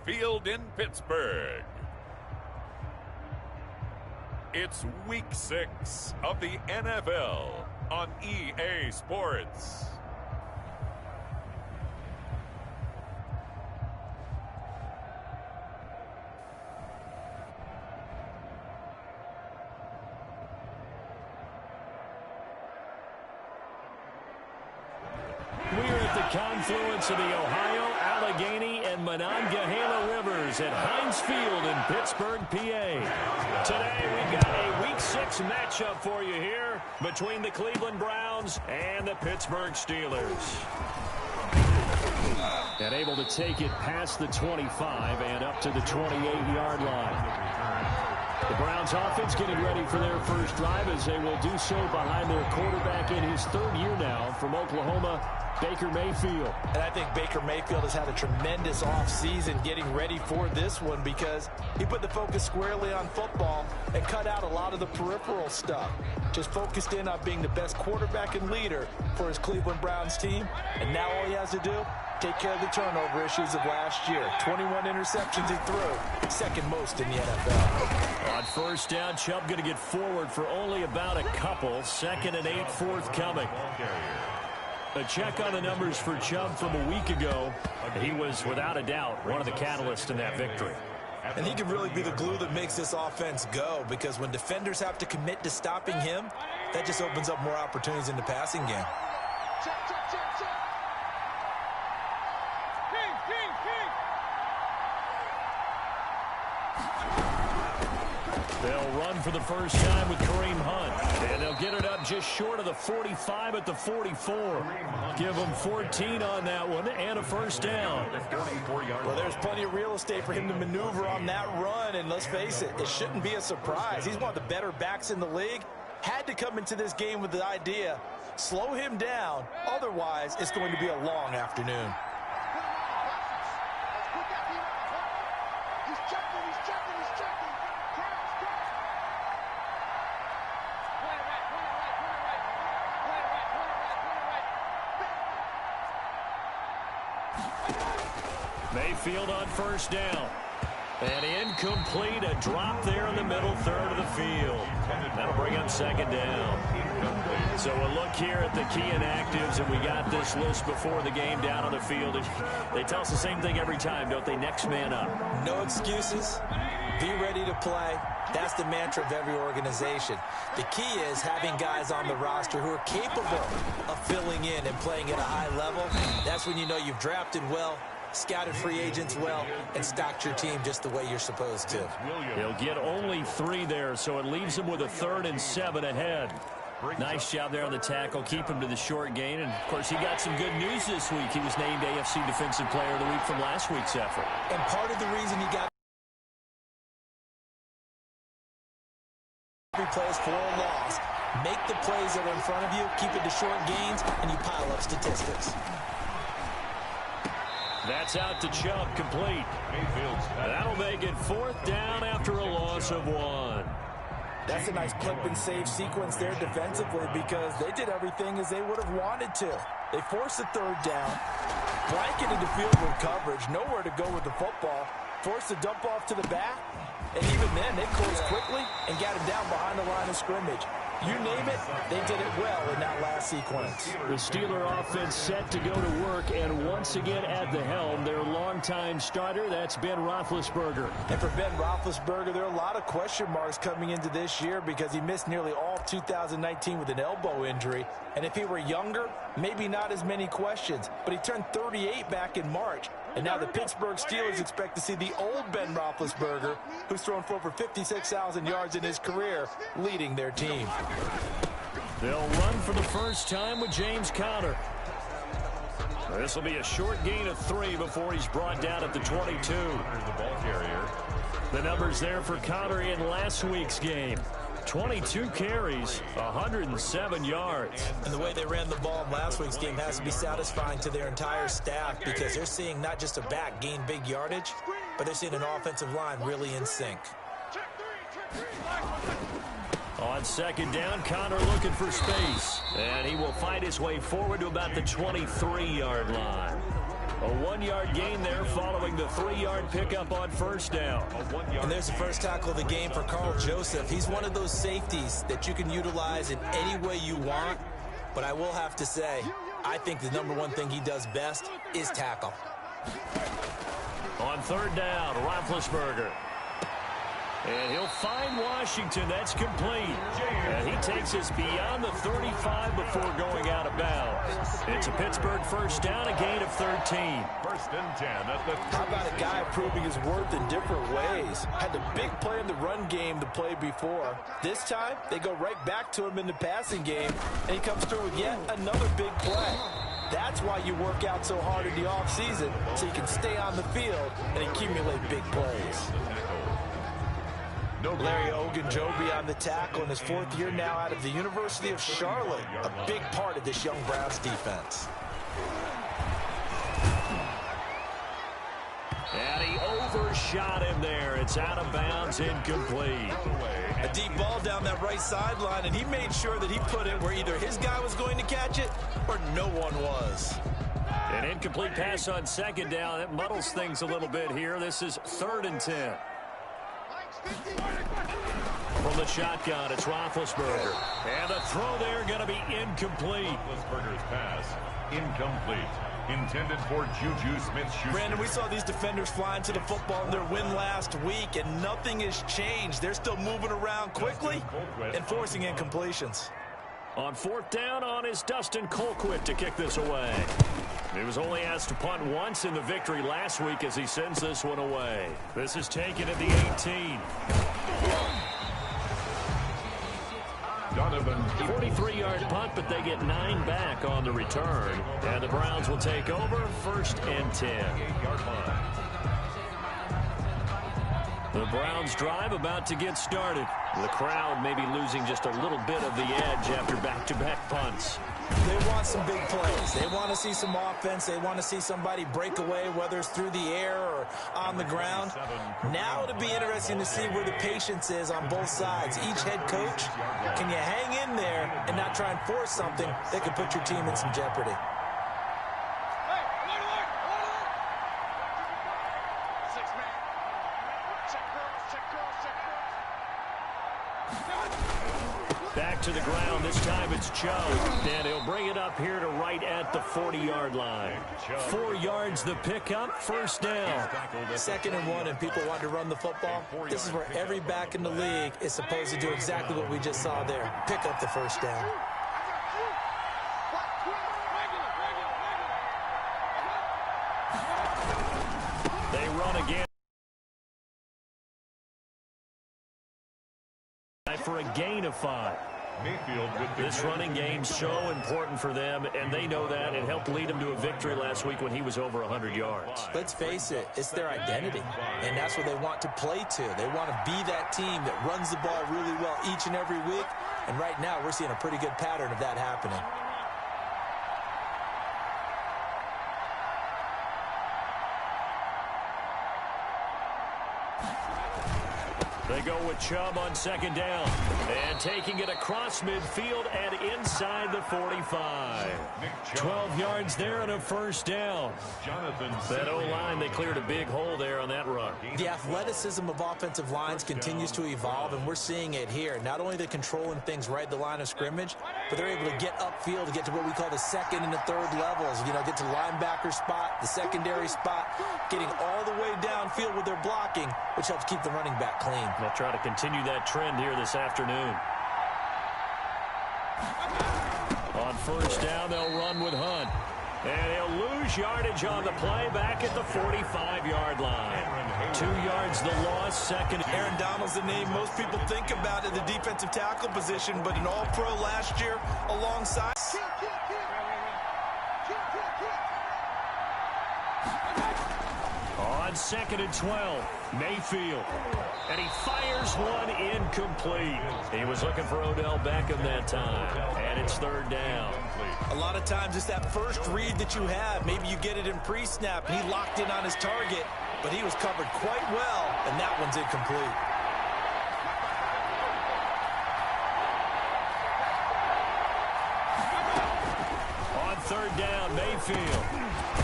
Field in Pittsburgh. It's Week 6 of the NFL on EA Sports. We're at the confluence of the Ohio, Allegheny, and Monongahela Rivers at Heinz Field in Pittsburgh, PA. Today, we've got a Week 6 matchup for you here between the Cleveland Browns and the Pittsburgh Steelers. And able to take it past the 25 and up to the 28-yard line. The Browns offense getting ready for their first drive as they will do so behind their quarterback in his third year now from Oklahoma, Baker Mayfield. And I think Baker Mayfield has had a tremendous offseason getting ready for this one because he put the focus squarely on football and cut out a lot of the peripheral stuff. Just focused in on being the best quarterback and leader for his Cleveland Browns team. And now all he has to do, take care of the turnover issues of last year. 21 interceptions he threw, second most in the NFL. On first down, Chubb going to get forward for only about a couple. 2nd and 8 forthcoming. A check on the numbers for Chubb from a week ago. He was, without a doubt, one of the catalysts in that victory. And he could really be the glue that makes this offense go, because when defenders have to commit to stopping him, that just opens up more opportunities in the passing game. They'll run for the first time with Kareem Hunt. And they'll get it up just short of the 45 at the 44. Give them 14 on that one and a first down. Well, there's plenty of real estate for him to maneuver on that run. And let's face it, it shouldn't be a surprise. He's one of the better backs in the league. Had to come into this game with the idea, slow him down. Otherwise, it's going to be a long afternoon. Mayfield on first down. And incomplete, a drop there in the middle third of the field. That'll bring up 2nd down. So we'll look here at the key inactives, and we got this list before the game down on the field. They tell us the same thing every time, don't they? Next man up. No excuses. Be ready to play. That's the mantra of every organization. The key is having guys on the roster who are capable of filling in and playing at a high level. That's when you know you've drafted well, scouted free agents well, and stocked your team just the way you're supposed to. He'll get only 3 there, so it leaves him with a 3rd and 7 ahead. Nice job there on the tackle. Keep him to the short gain. And, of course, he got some good news this week. He was named AFC Defensive Player of the Week from last week's effort. And part of the reason he got every play is for a loss. Make the plays that are in front of you, keep it to short gains, and you pile up statistics. That's out to Chubb, complete. That'll make it 4th down after a loss of 1. That's a nice clip and save sequence there defensively because they did everything as they would have wanted to. They forced the 3rd down, blanketed the field with coverage, nowhere to go with the football, forced the dump off to the back, and even then they closed quickly and got him down behind the line of scrimmage. You name it, they did it well in that last sequence. The Steeler offense set to go to work, and once again at the helm, their longtime starter, that's Ben Roethlisberger. And for Ben Roethlisberger, there are a lot of question marks coming into this year because he missed nearly all 2019 with an elbow injury. And if he were younger, maybe not as many questions. But he turned 38 back in March. And now the Pittsburgh Steelers expect to see the old Ben Roethlisberger, who's thrown for over 56,000 yards in his career, leading their team. They'll run for the first time with James Conner. This will be a short gain of 3 before he's brought down at the 22. The numbers there for Conner in last week's game. 22 carries, 107 yards. And the way they ran the ball in last week's game has to be satisfying to their entire staff because they're seeing not just a back gain big yardage, but they're seeing an offensive line really in sync. On 2nd down, Conner looking for space. And he will find his way forward to about the 23-yard line. A 1-yard gain there following the 3-yard pickup on first down. And there's the first tackle of the game for Carl Joseph. He's one of those safeties that you can utilize in any way you want. But I will have to say, I think the number one thing he does best is tackle. On third down, Roethlisberger. And he'll find Washington. That's complete. And he takes us beyond the 35 before going out of bounds. It's a Pittsburgh first down, a gain of 13. First and 10 at the... How about a guy proving his worth in different ways? Had the big play in the run game to play before. This time, they go right back to him in the passing game, and he comes through with yet another big play. That's why you work out so hard in the offseason, so you can stay on the field and accumulate big plays. Larry Ogunjobi on the tackle in his 4th year now out of the University of Charlotte. A big part of this young Browns defense. And he overshot him there. It's out of bounds, incomplete. A deep ball down that right sideline, and he made sure that he put it where either his guy was going to catch it or no one was. An incomplete pass on second down. That muddles things a little bit here. This is 3rd and 10. From the shotgun, it's Roethlisberger. And the throw there going to be incomplete. Roethlisberger's pass, incomplete. Intended for Juju Smith-Schuster. Brandon, we saw these defenders flying to the football in their win last week, and nothing has changed. They're still moving around quickly and forcing incompletions. On 4th down on is Dustin Colquitt to kick this away. He was only asked to punt once in the victory last week as he sends this one away. This is taken at the 18. 43-yard punt, but they get 9 back on the return. And the Browns will take over 1st and 10. The Browns drive about to get started. The crowd may be losing just a little bit of the edge after back-to-back punts. They want some big plays. They want to see some offense. They want to see somebody break away, whether it's through the air or on the ground. Now it'll be interesting to see where the patience is on both sides. Each head coach, can you hang in there and not try and force something that could put your team in some jeopardy? Back to the ground. This time it's Chubb. And he'll bring it up here to right at the 40-yard line. 4 yards the pickup, 1st down. 2nd and 1, and people want to run the football. This is where every back in the league is supposed to do exactly what we just saw there. Pick up the 1st down. They run again. For a gain of 5. This running game's so important for them, and they know that. It helped lead them to a victory last week when he was over 100 yards. Let's face it, it's their identity, and that's what they want to play to. They want to be that team that runs the ball really well each and every week, and right now we're seeing a pretty good pattern of that happening. They go with Chubb on 2nd down. And taking it across midfield and inside the 45. 12 yards there and a 1st down. That O-line, they cleared a big hole there on that run. The athleticism of offensive lines continues to evolve, and we're seeing it here. Not only are they controlling things right at the line of scrimmage, but they're able to get upfield to get to what we call the 2nd and the 3rd levels. You know, get to the linebacker spot, the secondary spot, getting all the way downfield with their blocking, which helps keep the running back clean. They'll try to continue that trend here this afternoon. On 1st down, they'll run with Hunt. And he'll lose yardage on the play back at the 45-yard line. 2 yards the loss, 2nd. Aaron Donald's the name most people think about at the defensive tackle position, but an all-pro last year alongside. On 2nd and 12, Mayfield. And he fires one incomplete. He was looking for Odell Beckham that time. And it's 3rd down. A lot of times it's that first read that you have. Maybe you get it in pre-snap. He locked in on his target, but he was covered quite well, and that one's incomplete. On 3rd down, Mayfield.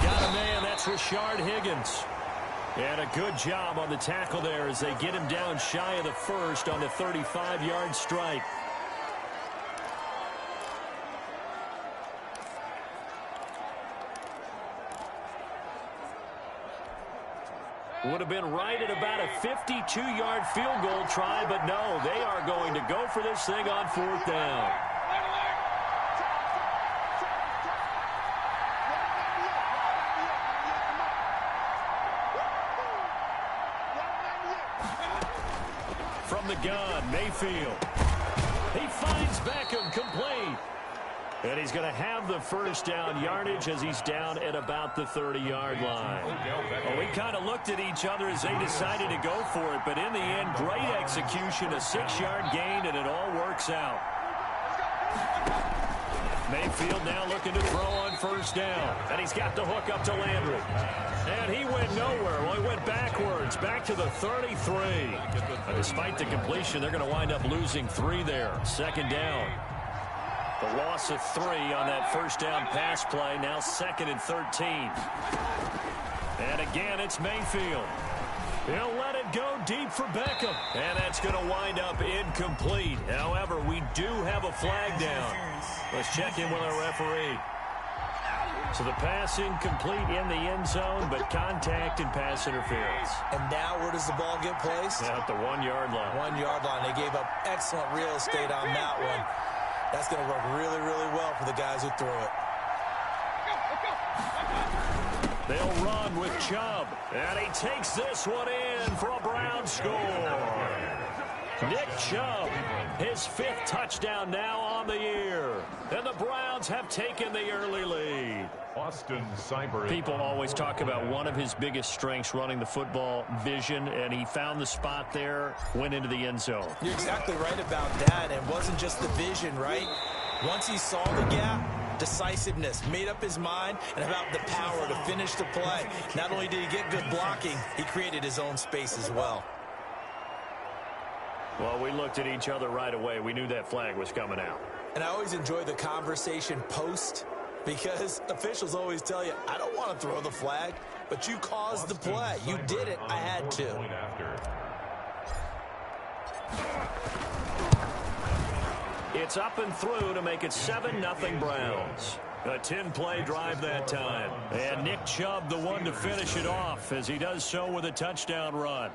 Got a man, that's Rashard Higgins. And a good job on the tackle there as they get him down shy of the first on the 35-yard strike. Would have been right at about a 52-yard field goal try, but no, they are going to go for this thing on 4th down. From the gun, Mayfield. He finds Beckham, complete. And he's going to have the first down yardage as he's down at about the 30-yard line. Well, we kind of looked at each other as they decided to go for it, but in the end, great execution, a 6-yard gain, and it all works out. Mayfield now looking to throw on first down, and he's got the hook up to Landry. And he went nowhere. Well, he went backwards, back to the 33. And despite the completion, they're going to wind up losing 3 there. 2nd down. The loss of 3 on that first down pass play. Now 2nd and 13. And again, it's Mayfield. He'll let it go deep for Beckham. And that's going to wind up incomplete. However, we do have a flag down. Let's check in with our referee. So the pass incomplete in the end zone, but contact and pass interference. And now where does the ball get placed? At the 1-yard line. 1-yard line. They gave up excellent real estate on that one. That's going to work really, really well for the guys who threw it. They'll run with Chubb. And he takes this one in for a Brown score. Nick Chubb, his 5th touchdown now on the year. And the Browns have taken the early lead. Austin Seibert. People always talk about one of his biggest strengths running the football, vision, and he found the spot there, went into the end zone. You're exactly right about that. It wasn't just the vision, right? Once he saw the gap, decisiveness, made up his mind, and about the power to finish the play. Not only did he get good blocking, he created his own space as well. Well, we looked at each other right away. We knew that flag was coming out. And I always enjoy the conversation post, because officials always tell you, I don't want to throw the flag, but you caused the play. You did it. I had to. It's up and through to make it 7-0 Browns. A 10-play drive that time. And Nick Chubb, the one to finish it off, as he does so with a touchdown run.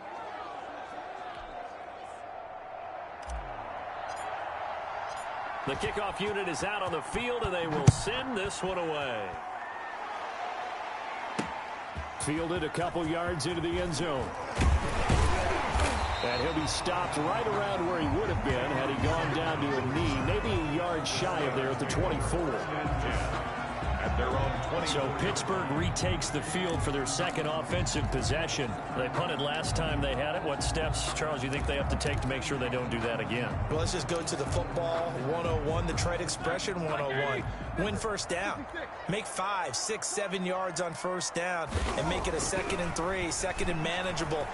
The kickoff unit is out on the field, and they will send this one away. Fielded a couple yards into the end zone. And he'll be stopped right around where he would have been had he gone down to a knee, maybe a yard shy of there at the 24. At their own 20. So Pittsburgh retakes the field for their 2nd offensive possession. They punted last time they had it. What steps, Charles, you think they have to take to make sure they don't do that again? Well, let's just go to the football 101, the trade expression 101. Win first down. Make 5, 6, 7 yards on first down and make it a 2nd and 3, 2nd and manageable.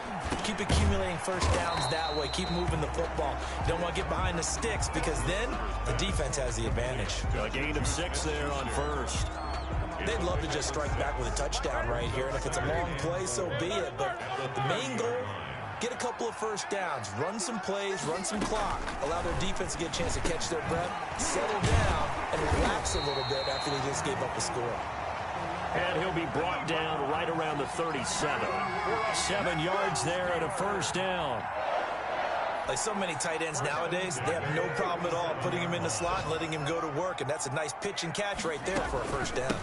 Keep accumulating first downs that way. Keep moving the football. You don't want to get behind the sticks because then the defense has the advantage. A gain of 6 there on first. They'd love to just strike back with a touchdown right here, and if it's a long play, so be it. But the main goal, get a couple of first downs, run some plays, run some clock, allow their defense to get a chance to catch their breath, settle down, and relax a little bit after they just gave up a score. And he'll be brought down right around the 37. 7 yards there and a first down. Like so many tight ends nowadays, they have no problem at all putting him in the slot and letting him go to work, and that's a nice pitch and catch right there for a first down.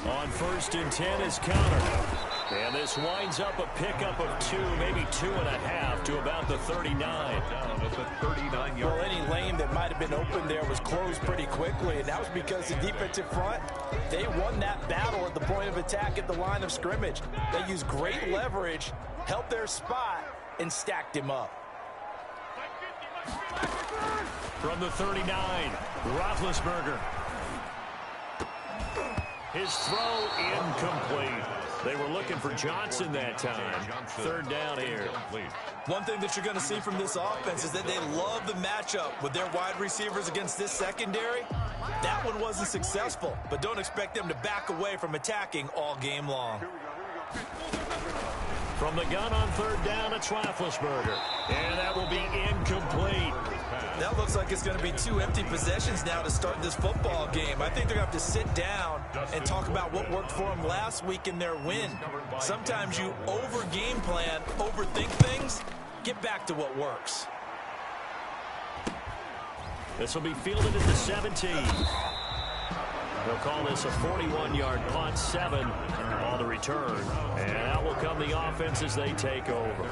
On 1st and 10 is Conner. And this winds up a pickup of 2, maybe 2.5 to about the 39. Down at the 39-yard. Well, any lane that might have been open there was closed pretty quickly, and that was because the defensive front, they won that battle at the point of attack at the line of scrimmage. They used great leverage, held their spot, and stacked him up. From the 39, Roethlisberger. His throw incomplete. They were looking for Johnson that time. 3rd down here. One thing that you're going to see from this offense is that they love the matchup with their wide receivers against this secondary. That one wasn't successful, but don't expect them to back away from attacking all game long. From the gun on third down, it's Roethlisberger. And that will be incomplete. That looks like it's going to be 2 empty possessions now to start this football game. I think they're going to have to sit down and talk about what worked for them last week in their win. Sometimes you over-game plan, overthink things. Get back to what works. This will be fielded at the 17. They'll call this a 41-yard punt, 7 on the return. And out will come the offense as they take over.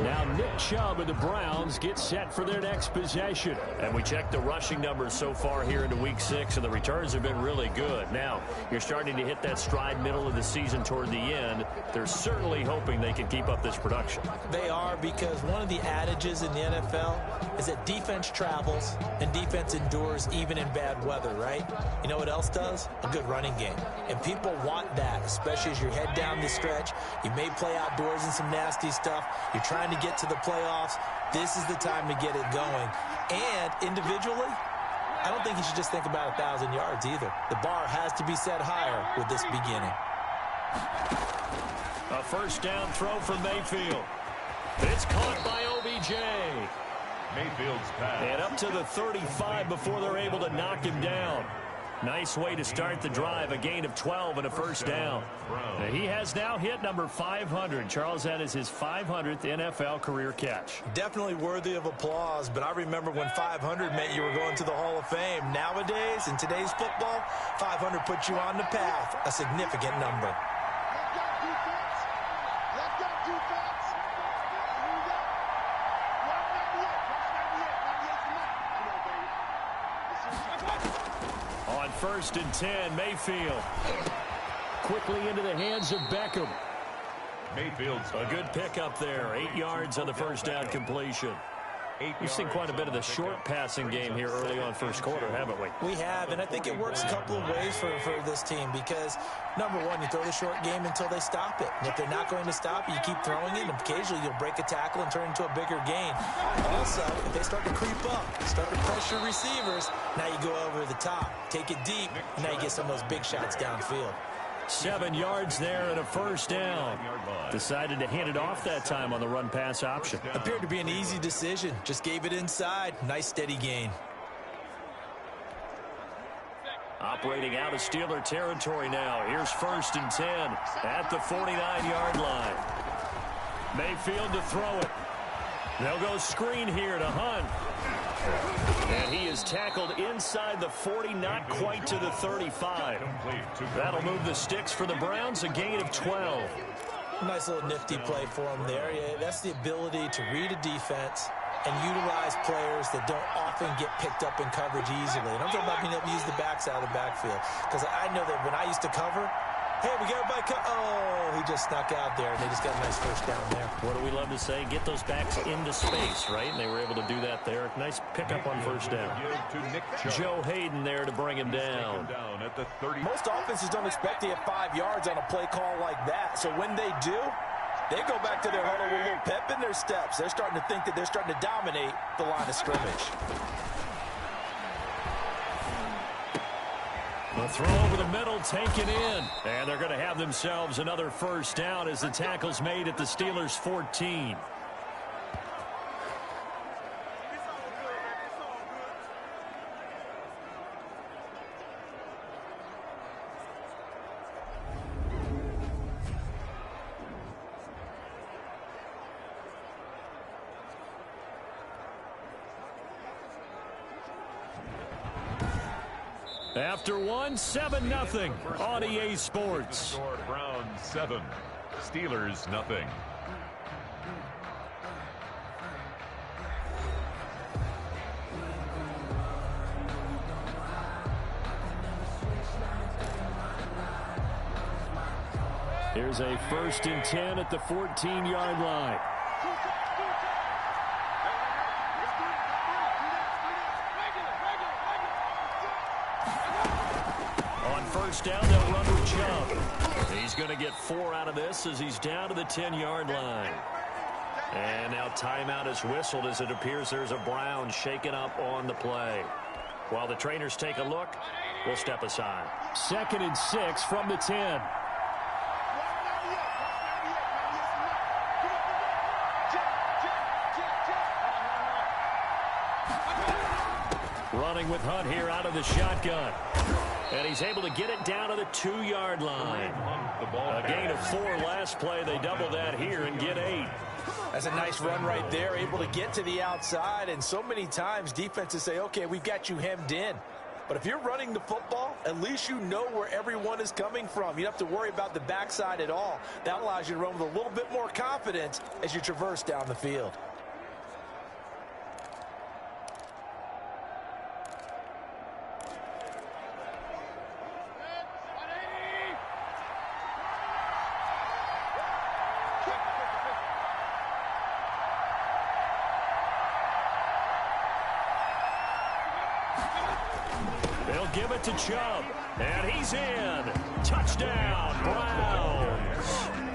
Now Nick Chubb and the Browns get set for their next possession. And we checked the rushing numbers so far here into Week 6, and the returns have been really good. Now, you're starting to hit that stride middle of the season toward the end. They're certainly hoping they can keep up this production. They are, because one of the adages in the NFL is that defense travels and defense endures even in bad weather, right? You know what else does? A good running game. And people want that, especially as you head down the stretch. You may play outdoors in some nasty stuff. You're trying to get to the playoffs. This is the time to get it going. And individually, I don't think you should just think about 1,000 yards either. The bar has to be set higher with this beginning. A first down throw from Mayfield. It's caught by OBJ. Mayfield's pass. And up to the 35 before they're able to knock him down. Nice way to start the drive, a gain of 12 and a first down. Now, he has now hit number 500. Charles, that is his 500th NFL career catch. Definitely worthy of applause, but I remember when 500 meant you were going to the Hall of Fame. Nowadays, in today's football, 500 puts you on the path, a significant number. First and 10, Mayfield. Quickly into the hands of Beckham. Mayfield's a good pickup there. 8 yards on the first down completion. We've seen quite a bit of the short passing game here early on first quarter, haven't we? We have, and I think it works a couple of ways for this team because, number one, you throw the short game until they stop it. And if they're not going to stop it, you keep throwing it, and occasionally you'll break a tackle and turn into a bigger gain. Also, if they start to creep up, start to pressure receivers, now you go over the top, take it deep, and now you get some of those big shots downfield. 7 yards there and a first down. Decided to hand it off that time on the run-pass option. Appeared to be an easy decision. Just gave it inside. Nice steady gain. Operating out of Steeler territory now. Here's first and 10 at the 49-yard line. Mayfield to throw it. They'll go screen here to Hunt. And he is tackled inside the 40, not quite to the 35. That'll move the sticks for the Browns, a gain of 12. Nice little nifty play for him there. Yeah, that's the ability to read a defense and utilize players that don't often get picked up in coverage easily. And I'm talking about being able to use the backs out of the backfield. Because I know that when I used to cover, hey, we got everybody oh, he just snuck out there, and they just got a nice first down there. What do we love to say? Get those backs into space, right? And they were able to do that there. Nice pickup on first down. Joe Hayden there to bring him down. Most offenses don't expect to hit 5 yards on a play call like that. So when they do, they go back to their huddle with a little pep in their steps. They're starting to think that they're starting to dominate the line of scrimmage. The throw over the middle taken in. And they're going to have themselves another first down as the tackle's made at the Steelers' 14. After 7-0 on EA Sports. Browns 7, Steelers nothing. Here's a first and 10 at the 14-yard line. First down, they'll run with Chubb. He's going to get 4 out of this as he's down to the 10-yard line. And now timeout is whistled as it appears there's a Brown shaken up on the play. While the trainers take a look, we'll step aside. 2nd and 6 from the 10. Running with Hunt here out of the shotgun. And he's able to get it down to the 2-yard line. A gain of 4 last play. They double that here and get 8. That's a nice run right there, able to get to the outside. And so many times defenses say, okay, we've got you hemmed in. But if you're running the football, at least you know where everyone is coming from. You don't have to worry about the backside at all. That allows you to run with a little bit more confidence as you traverse down the field. Give it to Chubb, and he's in. Touchdown, Browns.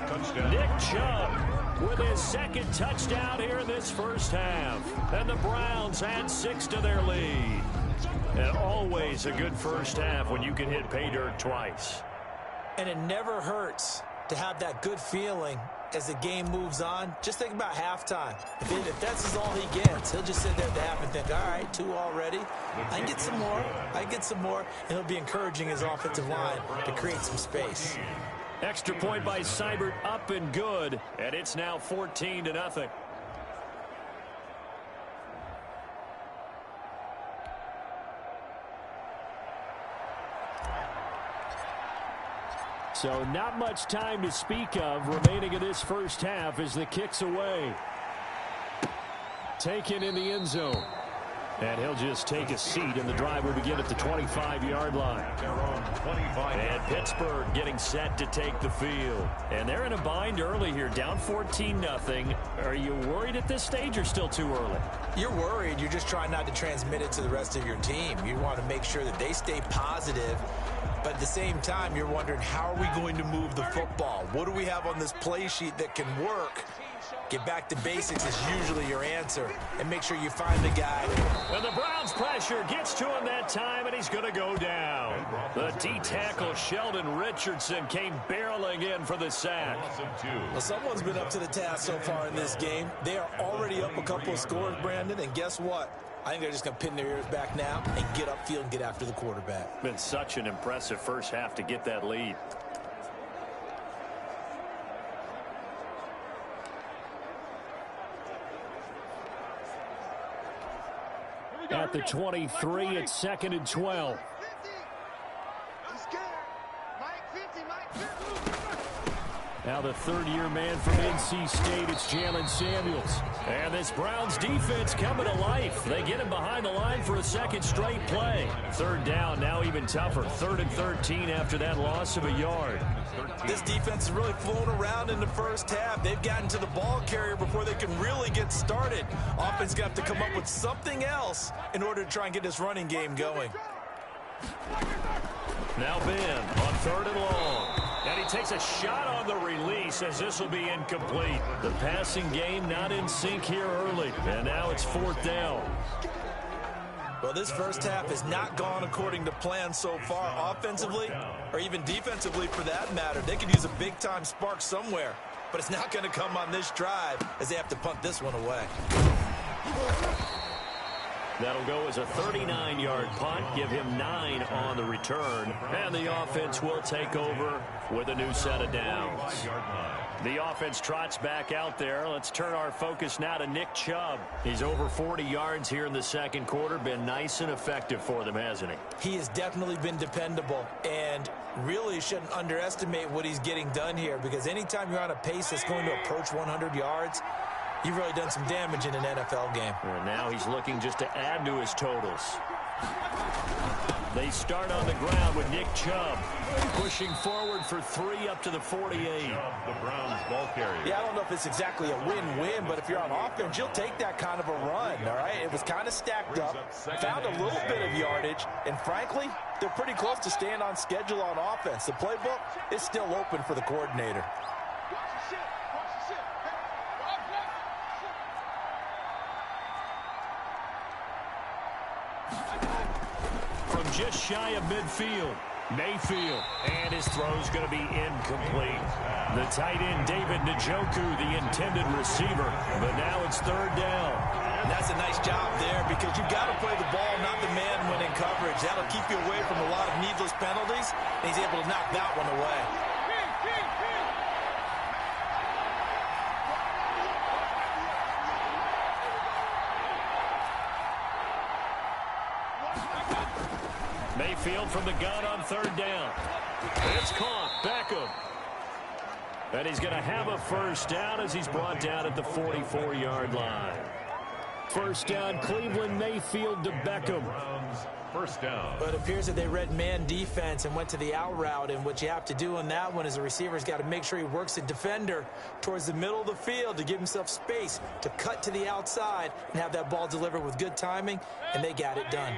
Touchdown. Nick Chubb with his 2nd touchdown here in this first half. And the Browns add 6 to their lead. And always a good first half when you can hit pay dirt twice. And it never hurts to have that good feeling as the game moves on. Just think about halftime. If that's all he gets, he'll just sit there at the half and think, all right, 2 already. I can get some more. I can get some more. And he'll be encouraging his offensive line to create some space. Extra point by Seibert, up and good. And it's now 14-0. So not much time to speak of remaining in this first half as the kick's away. Taken in the end zone. And he'll just take a seat, and the drive will begin at the 25-yard line. And Pittsburgh getting set to take the field. And they're in a bind early here, down 14-0. Are you worried at this stage or still too early? You're worried. You're just trying not to transmit it to the rest of your team. You want to make sure that they stay positive. But at the same time, you're wondering, how are we going to move the football? What do we have on this play sheet that can work? Get back to basics is usually your answer. And make sure you find the guy. And the Browns pressure gets to him that time, and he's going to go down. The D-tackle Sheldon Richardson came barreling in for the sack. Well, someone's been up to the task so far in this game. They are already up a couple of scores, Brandon, and guess what? I think they're just going to pin their ears back now and get upfield and get after the quarterback. Been such an impressive first half to get that lead. At the 23, it's 2nd and 12. Now the third-year man from NC State, it's Jalen Samuels. And this Browns defense coming to life. They get him behind the line for a second straight play. Third down, now even tougher. 3rd and 13 after that loss of a yard. This defense has really flown around in the first half. They've gotten to the ball carrier before they can really get started. Offense going to have to come up with something else in order to try and get this running game going. Now Ben on 3rd and long. And he takes a shot on the release as this will be incomplete. The passing game not in sync here early. And now it's 4th down. Well, this first half has not gone according to plan so far, offensively or even defensively for that matter. They could use a big-time spark somewhere, but it's not going to come on this drive as they have to punt this one away. That'll go as a 39-yard punt, give him 9 on the return, and the offense will take over with a new set of downs. The offense trots back out there. Let's turn our focus now to Nick Chubb. He's over 40 yards here in the second quarter. Been nice and effective for them, hasn't he? He has definitely been dependable, and really shouldn't underestimate what he's getting done here, because anytime you're on a pace that's going to approach 100 yards, you've really done some damage in an NFL game. And now he's looking just to add to his totals. They start on the ground with Nick Chubb pushing forward for 3 up to the 48. The Browns ball carrier. Yeah, I don't know if it's exactly a win-win, but if you're on offense, you'll take that kind of a run, all right? It was kind of stacked up, found a little bit of yardage, and frankly, they're pretty close to staying on schedule on offense. The playbook is still open for the coordinator. just shy of midfield. Mayfield, and his throw's going to be incomplete. The tight end, David Njoku, the intended receiver, but now it's third down. And that's a nice job there because you've got to play the ball, not the man when in coverage. That'll keep you away from a lot of needless penalties, and he's able to knock that one away. Mayfield from the gun on third down. It's caught. Beckham. And he's going to have a first down as he's brought down at the 44-yard line. First down, Cleveland. Mayfield to Beckham. First down. But it appears that they read man defense and went to the out route, and what you have to do on that one is the receiver's got to make sure he works the defender towards the middle of the field to give himself space to cut to the outside and have that ball delivered with good timing, and they got it done.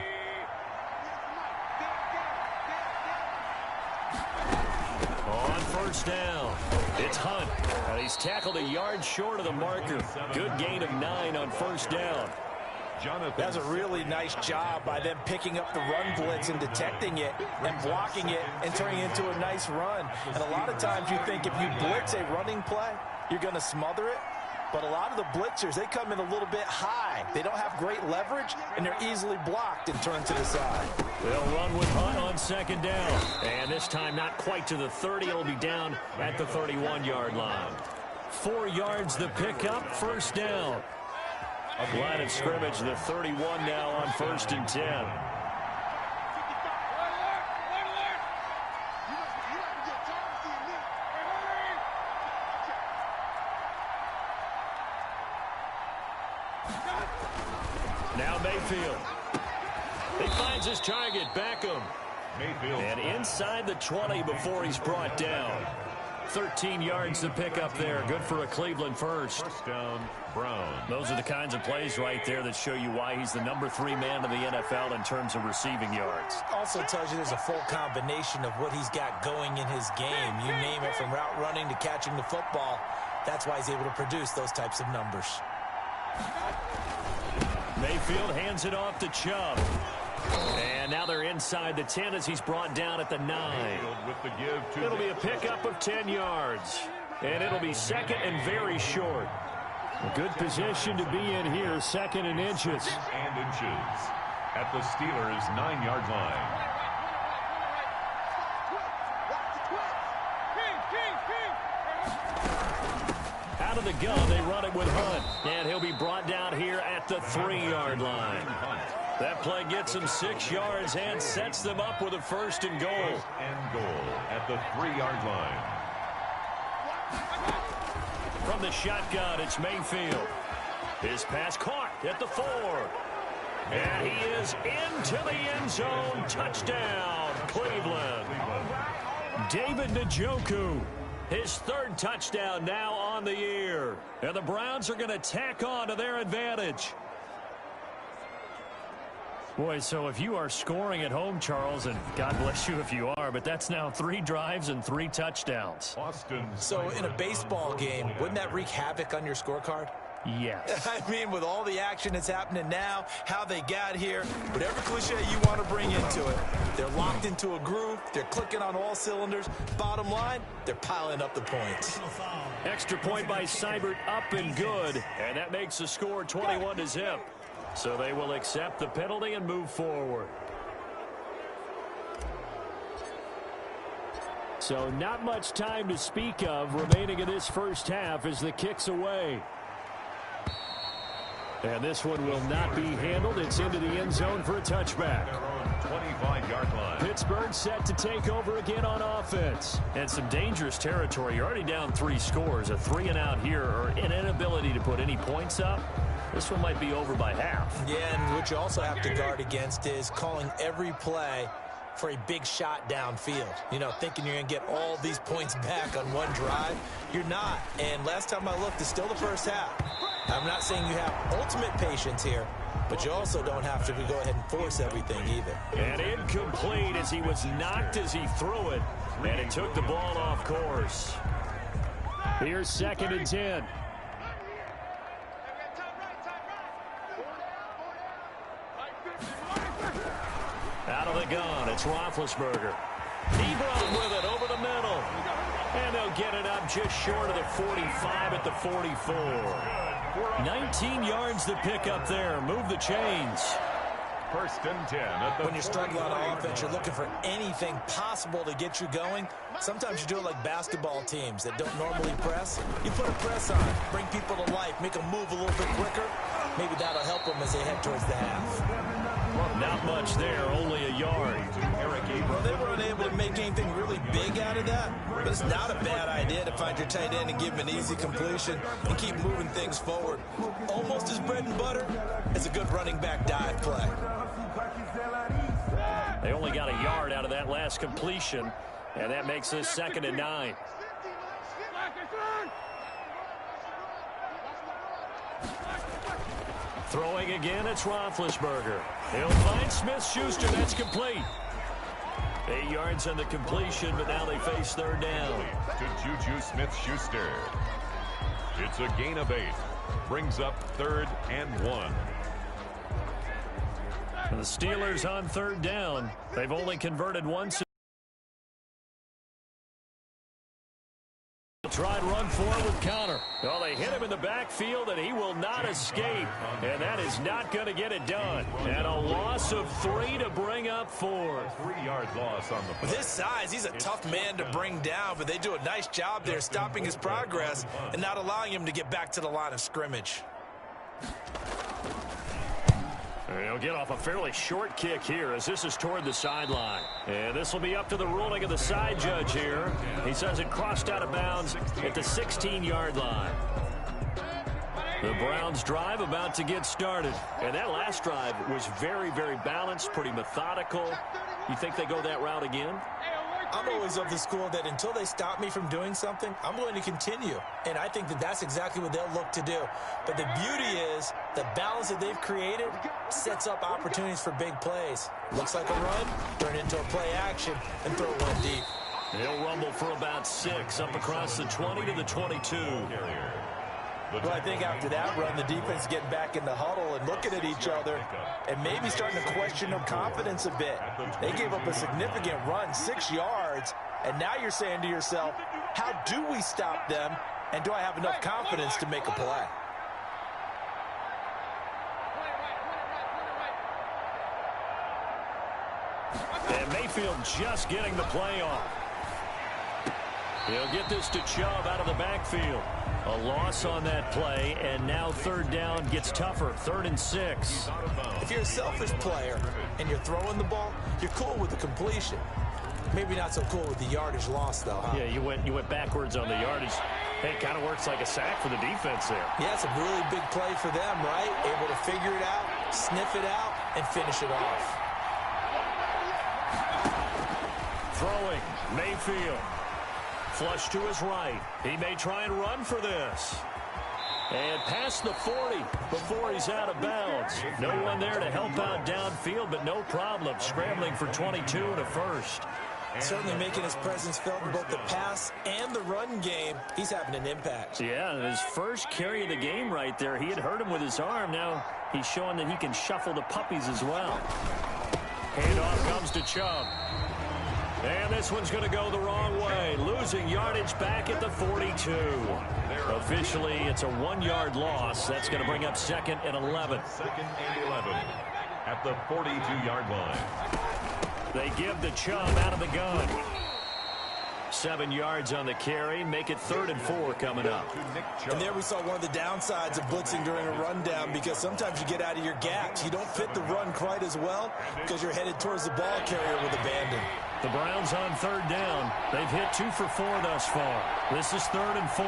On first down, it's Hunt. And he's tackled a yard short of the marker. Good gain of 9 on first down. That's a really nice job by them picking up the run blitz and detecting it and blocking it and turning it into a nice run. And a lot of times you think if you blitz a running play, you're going to smother it. But a lot of the blitzers, they come in a little bit high. They don't have great leverage, and they're easily blocked and turned to the side. They'll run with Hunt on second down. And this time not quite to the 30. It'll be down at the 31-yard line. 4 yards the pickup, first down. Line of scrimmage, the 31 now on first and 10. Now Mayfield. He finds his target, Beckham. Mayfield. And inside the 20 before he's brought down. 13 yards to pick up there. Good for a Cleveland first. First down, Brown. Those are the kinds of plays right there that show you why he's the number 3 man in the NFL in terms of receiving yards. Also tells you there's a full combination of what he's got going in his game. You name it, from route running to catching the football. That's why he's able to produce those types of numbers. Mayfield hands it off to Chubb. And now they're inside the 10 as he's brought down at the 9. With the give to It'll be a pickup of 10 yards. And it'll be second and very short. A good position to be in here, second and inches. And inches at the Steelers' 9-yard line. Out of the gun, they run it with Hunt. And he'll be brought down here at the 3-yard line. That play gets them 6 yards and sets them up with a first and goal. First and goal at the 3-yard line. From the shotgun, it's Mayfield. His pass caught at the 4. And he is into the end zone. Touchdown, Cleveland. David Njoku. His 3rd touchdown now on the year. And the Browns are going to tack on to their advantage. Boy, so if you are scoring at home, Charles, and God bless you if you are, but that's now 3 drives and 3 touchdowns. So in a baseball game, wouldn't that wreak havoc on your scorecard? Yes. I mean, with all the action that's happening now, how they got here, whatever cliche you want to bring into it, they're locked into a groove, they're clicking on all cylinders. Bottom line, they're piling up the points. Extra point by Seibert, up and good, and that makes the score 21-0. So they will accept the penalty and move forward. So not much time to speak of remaining in this first half as the kick's away. And this one will not be handled. It's into the end zone for a touchback. 25-yard line. Pittsburgh set to take over again on offense. And some dangerous territory. You're already down 3 scores. A 3-and-out here, or an inability to put any points up. This one might be over by half. Yeah, and what you also have to guard against is calling every play for a big shot downfield. You know, thinking you're going to get all these points back on one drive. You're not. And last time I looked, it's still the first half. I'm not saying you have ultimate patience here, but you also don't have to go ahead and force everything either. And incomplete as he was knocked as he threw it. And it took the ball off course. Here's second and 10. Out of of the gun, it's Roethlisberger. Ebron with it over the middle. And they'll get it up just short of the 45 at the 44. 19 yards to pick up there. Move the chains. First and 10 at the When you're struggling on offense, you're looking for anything possible to get you going. Sometimes you do it like basketball teams that don't normally press. You put a press on, bring people to life, make them move a little bit quicker. Maybe that'll help them as they head towards the half. Not much there, only a yard. Well, they were unable to make anything really big out of that, but it's not a bad idea to find your tight end and give him an easy completion and keep moving things forward. Almost as bread and butter as a good running back dive play. They only got a yard out of that last completion, and that makes this 2nd and 9. Throwing again, it's Roethlisberger. He'll find Smith-Schuster. That's complete. 8 yards on the completion, but now they face 3rd down. To Juju Smith-Schuster. It's a gain of 8. Brings up 3rd and 1. And the Steelers on 3rd down. They've only converted once. Try and run for it with Conner. Well, they hit him in the backfield, and he will not escape. And that is not going to get it done. And a loss of 3 to bring up 4. 3-yard loss on the play. With his size, he's a tough man to bring down, but they do a nice job there stopping his progress and not allowing him to get back to the line of scrimmage. He'll get off a fairly short kick here as this is toward the sideline. And this will be up to the ruling of the side judge here. He says it crossed out of bounds at the 16-yard line. The Browns drive about to get started. And that last drive was very, very balanced, pretty methodical. You think they go that route again? I'm always of the school that until they stop me from doing something, I'm going to continue. And I think that that's exactly what they'll look to do. But the beauty is the balance that they've created sets up opportunities for big plays. Looks like a run, turn into a play action, and throw one deep. He'll rumble for about 6 up across the 20 to the 22. Well, I think after that run, the defense is getting back in the huddle and looking at each other and maybe starting to question their confidence a bit. They gave up a significant run, 6 yards, and now you're saying to yourself, how do we stop them, and do I have enough confidence to make a play? And Mayfield just getting the play off. He'll get this to Chubb out of the backfield. A loss on that play, and now 3rd down gets tougher. 3rd and 6. If you're a selfish player and you're throwing the ball, you're cool with the completion. Maybe not so cool with the yardage loss, though, huh? Yeah, you went backwards on the yardage. Hey, it kind of works like a sack for the defense there. Yeah, it's a really big play for them, right? Able to figure it out, sniff it out, and finish it off. Throwing, Mayfield. Flush to his right. He may try and run for this. And past the 40 before he's out of bounds. No one there to help out downfield, but no problem. Scrambling for 22 and a first. Certainly making his presence felt in both the pass and the run game. He's having an impact. Yeah, his first carry of the game right there. He had hurt him with his arm. Now he's showing that he can shuffle the puppies as well. Handoff comes to Chubb. And this one's going to go the wrong way. Losing yardage back at the 42. Officially, it's a 1-yard loss. That's going to bring up 2nd and 11. 2nd and 11 at the 42-yard line. They give the Chubb out of the gun. 7 yards on the carry. Make it 3rd and 4 coming up. And there we saw one of the downsides of blitzing during a rundown, because sometimes you get out of your gaps. You don't fit the run quite as well because you're headed towards the ball carrier with abandon. The Browns on 3rd down. They've hit 2 for 4 thus far. This is 3rd and 4.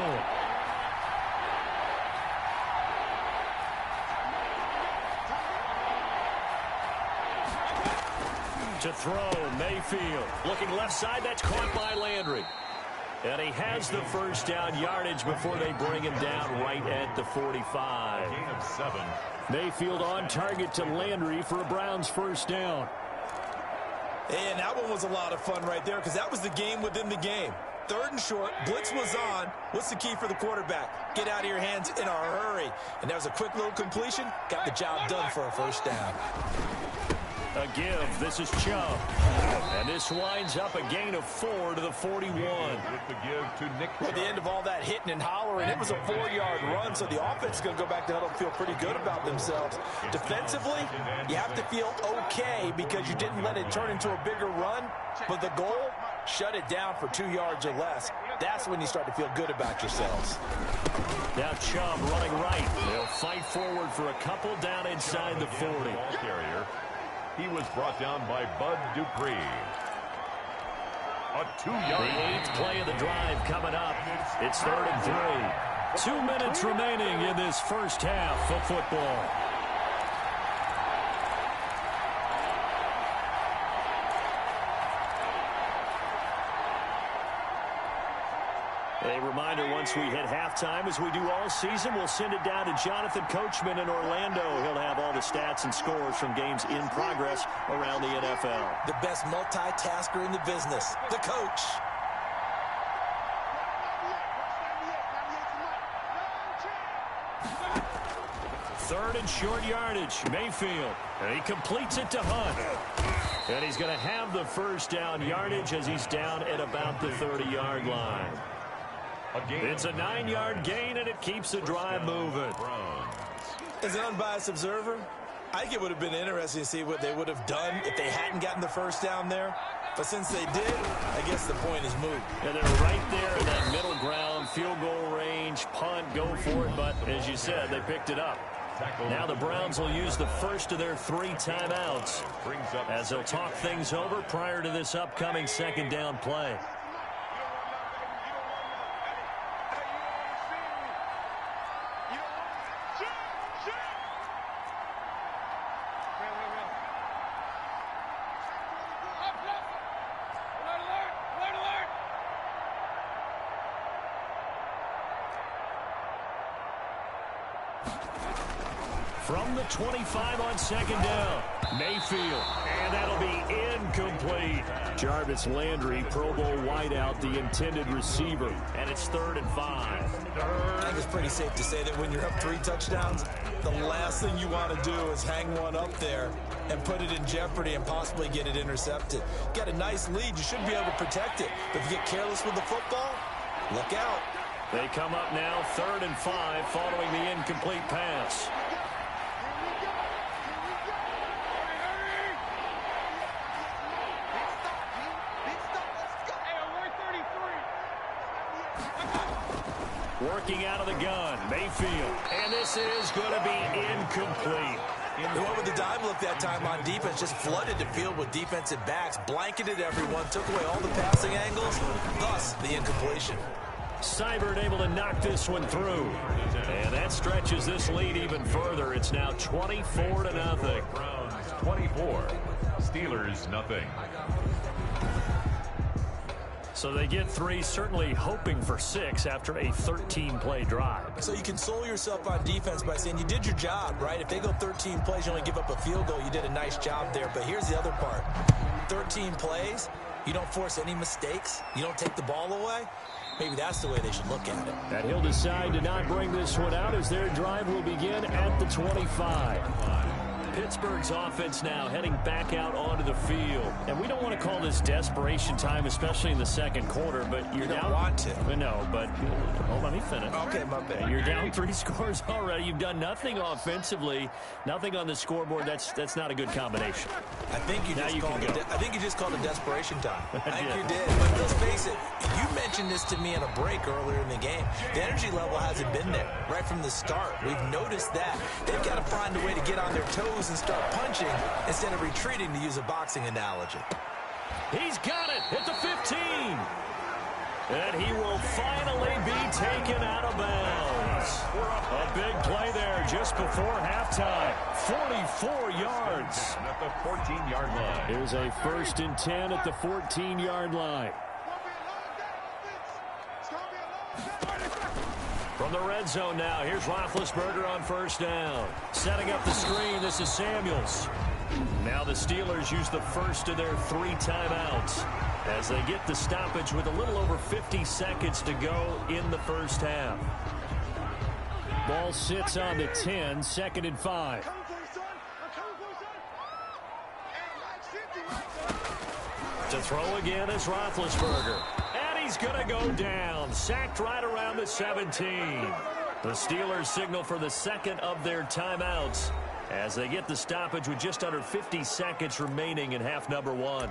To throw, Mayfield. Looking left side, that's caught by Landry. And he has the first down yardage before they bring him down right at the 45. Gain of 7. Mayfield on target to Landry for a Browns first down. And that one was a lot of fun right there, because that was the game within the game. 3rd and short, blitz was on. What's the key for the quarterback? Get out of your hands in a hurry. And that was a quick little completion. Got the job done for a first down. A give. This is Chubb. And this winds up a gain of 4 to the 41. With the give to Nick Chubb. At the end of all that hitting and hollering, it was a 4-yard run, so the offense is going to go back to huddle and feel pretty good about themselves. Defensively, you have to feel okay because you didn't let it turn into a bigger run, but the goal, shut it down for 2 yards or less. That's when you start to feel good about yourselves. Now Chubb running right. They'll fight forward for a couple down inside the 40. Ball carrier. He was brought down by Bud Dupree. A 2-yard. The 8th play of the drive coming up. It's 3rd and 3. 2 minutes remaining in this first half of football. A reminder, once we hit halftime, as we do all season, we'll send it down to Jonathan Coachman in Orlando. He'll have all the stats and scores from games in progress around the NFL. The best multitasker in the business, the coach. Third and short yardage, Mayfield. And he completes it to Hunt. And he's going to have the first down yardage as he's down at about the 30-yard line. It's a 9-yard gain, and it keeps the drive moving. As an unbiased observer, I think it would have been interesting to see what they would have done if they hadn't gotten the first down there. But since they did, I guess the point is moot. And they're right there in that middle ground, field goal range, punt, go for it. But as you said, they picked it up. Now the Browns will use the first of their 3 timeouts as they'll talk things over prior to this upcoming second down play. From the 25 on second down, Mayfield, and that'll be incomplete. Jarvis Landry, Pro Bowl wideout, the intended receiver, and it's 3rd and 5. I think it's pretty safe to say that when you're up 3 touchdowns, the last thing you want to do is hang one up there and put it in jeopardy and possibly get it intercepted. Got a nice lead, you should be able to protect it. But if you get careless with the football, look out. They come up now 3rd and 5 following the incomplete pass. Working out of the gun, Mayfield, and this is going to be incomplete. They went with the dime look that time on defense, just flooded the field with defensive backs, blanketed everyone, took away all the passing angles, thus the incompletion. Seibert able to knock this one through, and that stretches this lead even further. It's now 24-0. Browns 24, Steelers nothing. So they get 3, certainly hoping for 6 after a 13-play drive. So you console yourself on defense by saying you did your job, right? If they go 13 plays, you only give up a field goal, you did a nice job there. But here's the other part. 13 plays, you don't force any mistakes, you don't take the ball away. Maybe that's the way they should look at it. And he'll decide to not bring this one out as their drive will begin at the 25. Pittsburgh's offense now heading back out onto the field. And we don't want to call this desperation time, especially in the second quarter, but you're down. You don't want to. No, but let me finish. Okay, my bad. You're down 3 scores already. You've done nothing offensively, nothing on the scoreboard. That's not a good combination. I think you just called it desperation time. I think you did. But let's face it, you mentioned this to me in a break earlier in the game. The energy level hasn't been there right from the start. We've noticed that. They've got to find a way to get on their toes and start punching instead of retreating, to use a boxing analogy. He's got it at the 15. And he will finally be taken out of bounds. A big play there just before halftime. 44 yards. At the 14-yard line. Here's a 1st and 10 at the 14-yard line. From the red zone now, here's Roethlisberger on 1st down. Setting up the screen, this is Samuels. Now the Steelers use the first of their 3 timeouts as they get the stoppage with a little over 50 seconds to go in the first half. Ball sits on the 10, 2nd and 5. To throw again is Roethlisberger. And he's going to go down. Sacked right around the 17. The Steelers signal for the second of their timeouts as they get the stoppage with just under 50 seconds remaining in half number one.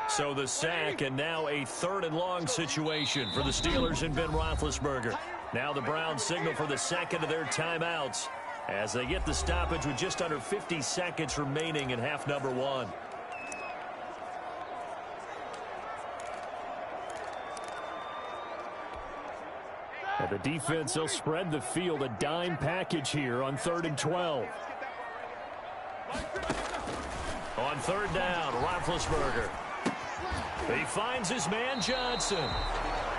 So the sack, and now a 3rd and long situation for the Steelers and Ben Roethlisberger. Now the Browns signal for the second of their timeouts as they get the stoppage with just under 50 seconds remaining in half number one. And the defense will spread the field, a dime package here on 3rd and 12. On 3rd down, Roethlisberger. He finds his man Johnson.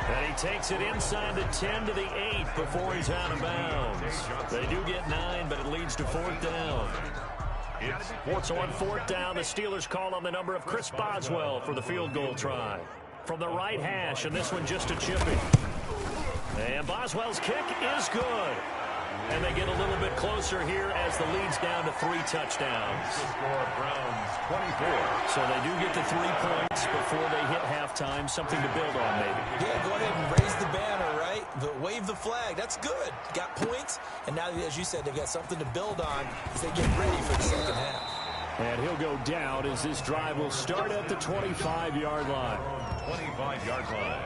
And he takes it inside the 10 to the 8 before he's out of bounds. They do get 9, but it leads to 4th down. So on 4th down, the Steelers call on the number of Chris Boswell for the field goal try. From the right hash, and this one just a chippy. And Boswell's kick is good. And they get a little bit closer here as the lead's down to 3 touchdowns. Browns 24. So they do get the 3 points before they hit halftime. Something to build on, maybe. Yeah, go ahead and raise the banner, right? Wave the flag. That's good. Got points. And now, as you said, they've got something to build on as they get ready for the second half. And he'll go down as this drive will start at the 25-yard line. 25-yard line.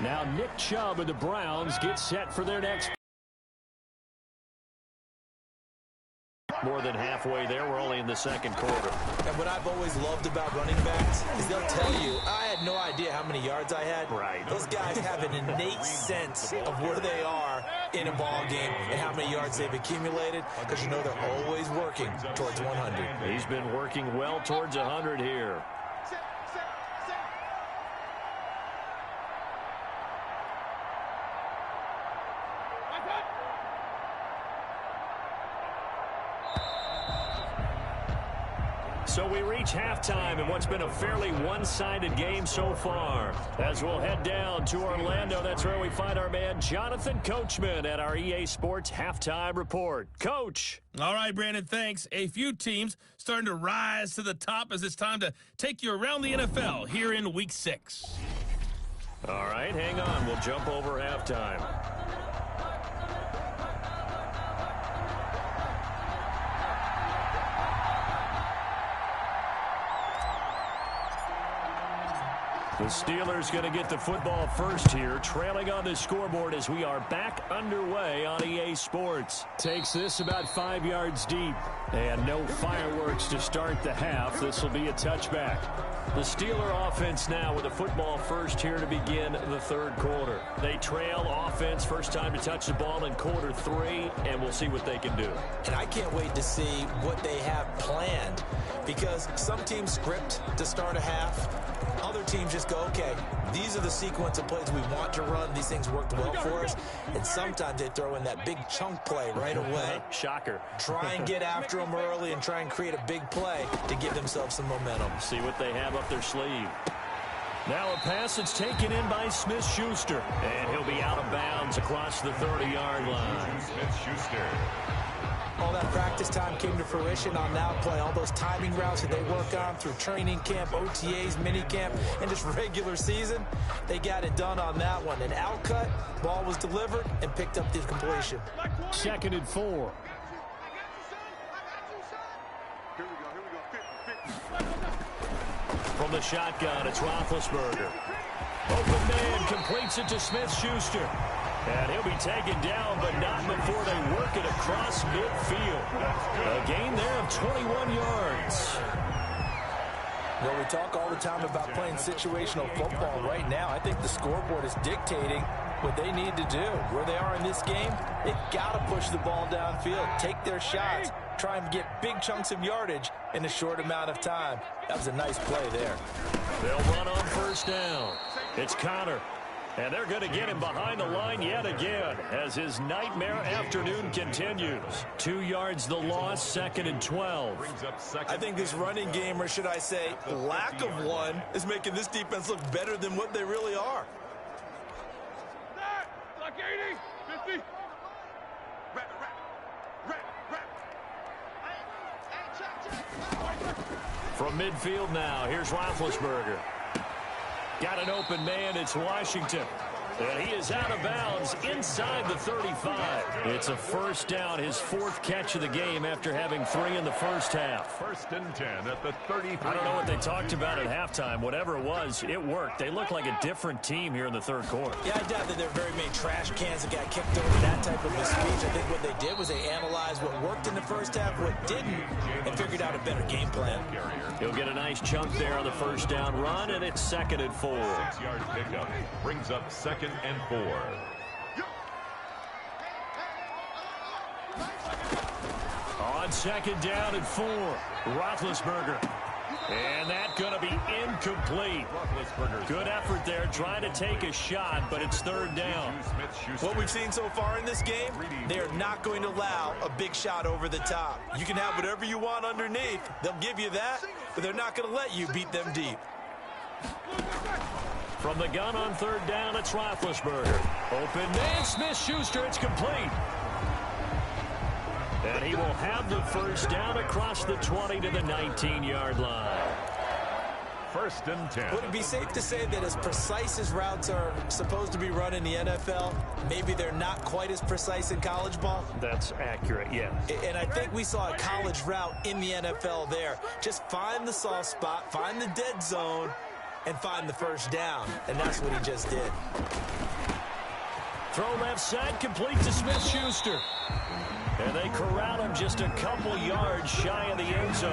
Now Nick Chubb and the Browns get set for their next. More than halfway there. We're only in the 2nd quarter. And what I've always loved about running backs is they'll tell you, I had no idea how many yards I had. Right. Those guys have an innate sense of where they are in a ball game and how many yards they've accumulated, because you know they're always working towards 100. He's been working well towards 100 here. So we reach halftime in what's been a fairly one-sided game so far. As we'll head down to Orlando, that's where we find our man Jonathan Coachman at our EA Sports Halftime Report. Coach. All right, Brandon, thanks. A few teams starting to rise to the top as it's time to take you around the NFL here in Week 6. All right, hang on. We'll jump over halftime. The Steelers going to get the football first here, trailing on the scoreboard as we are back underway on EA Sports. Takes this about 5 yards deep, and no fireworks to start the half. This will be a touchback. The Steeler offense now with the football first here to begin the 3rd quarter. They trail offense, first time to touch the ball in quarter 3, and we'll see what they can do. And I can't wait to see what they have planned, because some teams script to start a half. Other teams just go, okay, these are the sequence of plays we want to run. These things worked well for us. And sometimes they throw in that big chunk play right away. Shocker. Try and get after them early and try and create a big play to give themselves some momentum. See what they have up their sleeve. Now a pass that's taken in by Smith-Schuster. And he'll be out of bounds across the 30-yard line. Smith-Schuster. All that practice time came to fruition on now play. All those timing routes that they work on through training camp, OTAs, mini camp, and just regular season, they got it done on that one. An out cut, ball was delivered, and picked up the completion. 2nd and 4. From the shotgun, it's Roethlisberger. Open man completes it to Smith-Schuster. And he'll be taken down, but not before they work it across midfield. A gain there of 21 yards. Well, we talk all the time about playing situational football. Right now, I think the scoreboard is dictating what they need to do. Where they are in this game, they've got to push the ball downfield, take their shots, try and get big chunks of yardage in a short amount of time. That was a nice play there. They'll run on first down. It's Connor. And they're going to get him behind the line yet again as his nightmare afternoon continues. 2 yards the loss, 2nd and 12. I think this running game, or should I say lack of one, is making this defense look better than what they really are. From midfield now, here's Roethlisberger. Got an open man, it's Washington. And he is out of bounds inside the 35. It's a first down, his 4th catch of the game after having 3 in the first half. 1st and 10 at the 33. I don't know what they talked about at halftime. Whatever it was, it worked. They look like a different team here in the 3rd quarter. Yeah, I doubt that there are very many trash cans that got kicked over, that type of a speech. I think what they did was they analyzed what worked in the first half, what didn't, and figured out a better game plan. He'll get a nice chunk there on the first down run, and it's 2nd and 4. 6-yard pickup brings up 2nd and 4. On 2nd down and 4, Roethlisberger. And that's going to be incomplete. Good effort there, trying to take a shot, but it's 3rd down. What we've seen so far in this game, they are not going to allow a big shot over the top. You can have whatever you want underneath. They'll give you that, but they're not going to let you beat them deep. From the gun on 3rd down, it's Roethlisberger. Open man, Smith-Schuster, it's complete. And he will have the first down across the 20 to the 19-yard line. 1st and 10. Would it be safe to say that as precise as routes are supposed to be run in the NFL, maybe they're not quite as precise in college ball? That's accurate, yeah. And I think we saw a college route in the NFL there. Just find the soft spot, find the dead zone, and find the first down. And that's what he just did. Throw left side, complete to Smith-Schuster. And they corral him just a couple yards shy of the end zone.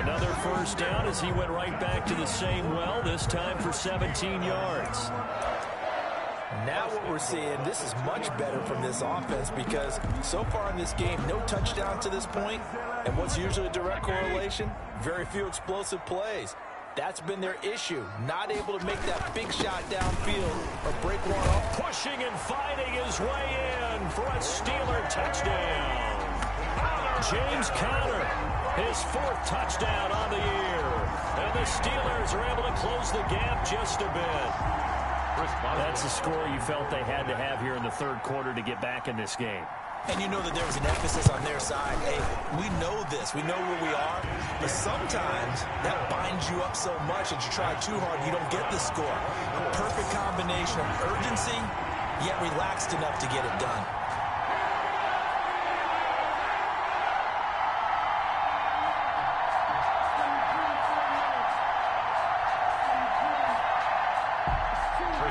Another first down as he went right back to the same well, this time for 17 yards. Now what we're seeing, this is much better from this offense because so far in this game, no touchdown to this point. And what's usually a direct correlation? Very few explosive plays. That's been their issue, not able to make that big shot downfield or break one off. Pushing and fighting his way in for a Steeler touchdown. James Conner, his 4th touchdown on the year. And the Steelers are able to close the gap just a bit. That's the score you felt they had to have here in the 3rd quarter to get back in this game. And you know that there was an emphasis on their side. Hey, we know this. We know where we are. But sometimes that binds you up so much that you try too hard, you don't get the score. A perfect combination of urgency, yet relaxed enough to get it done.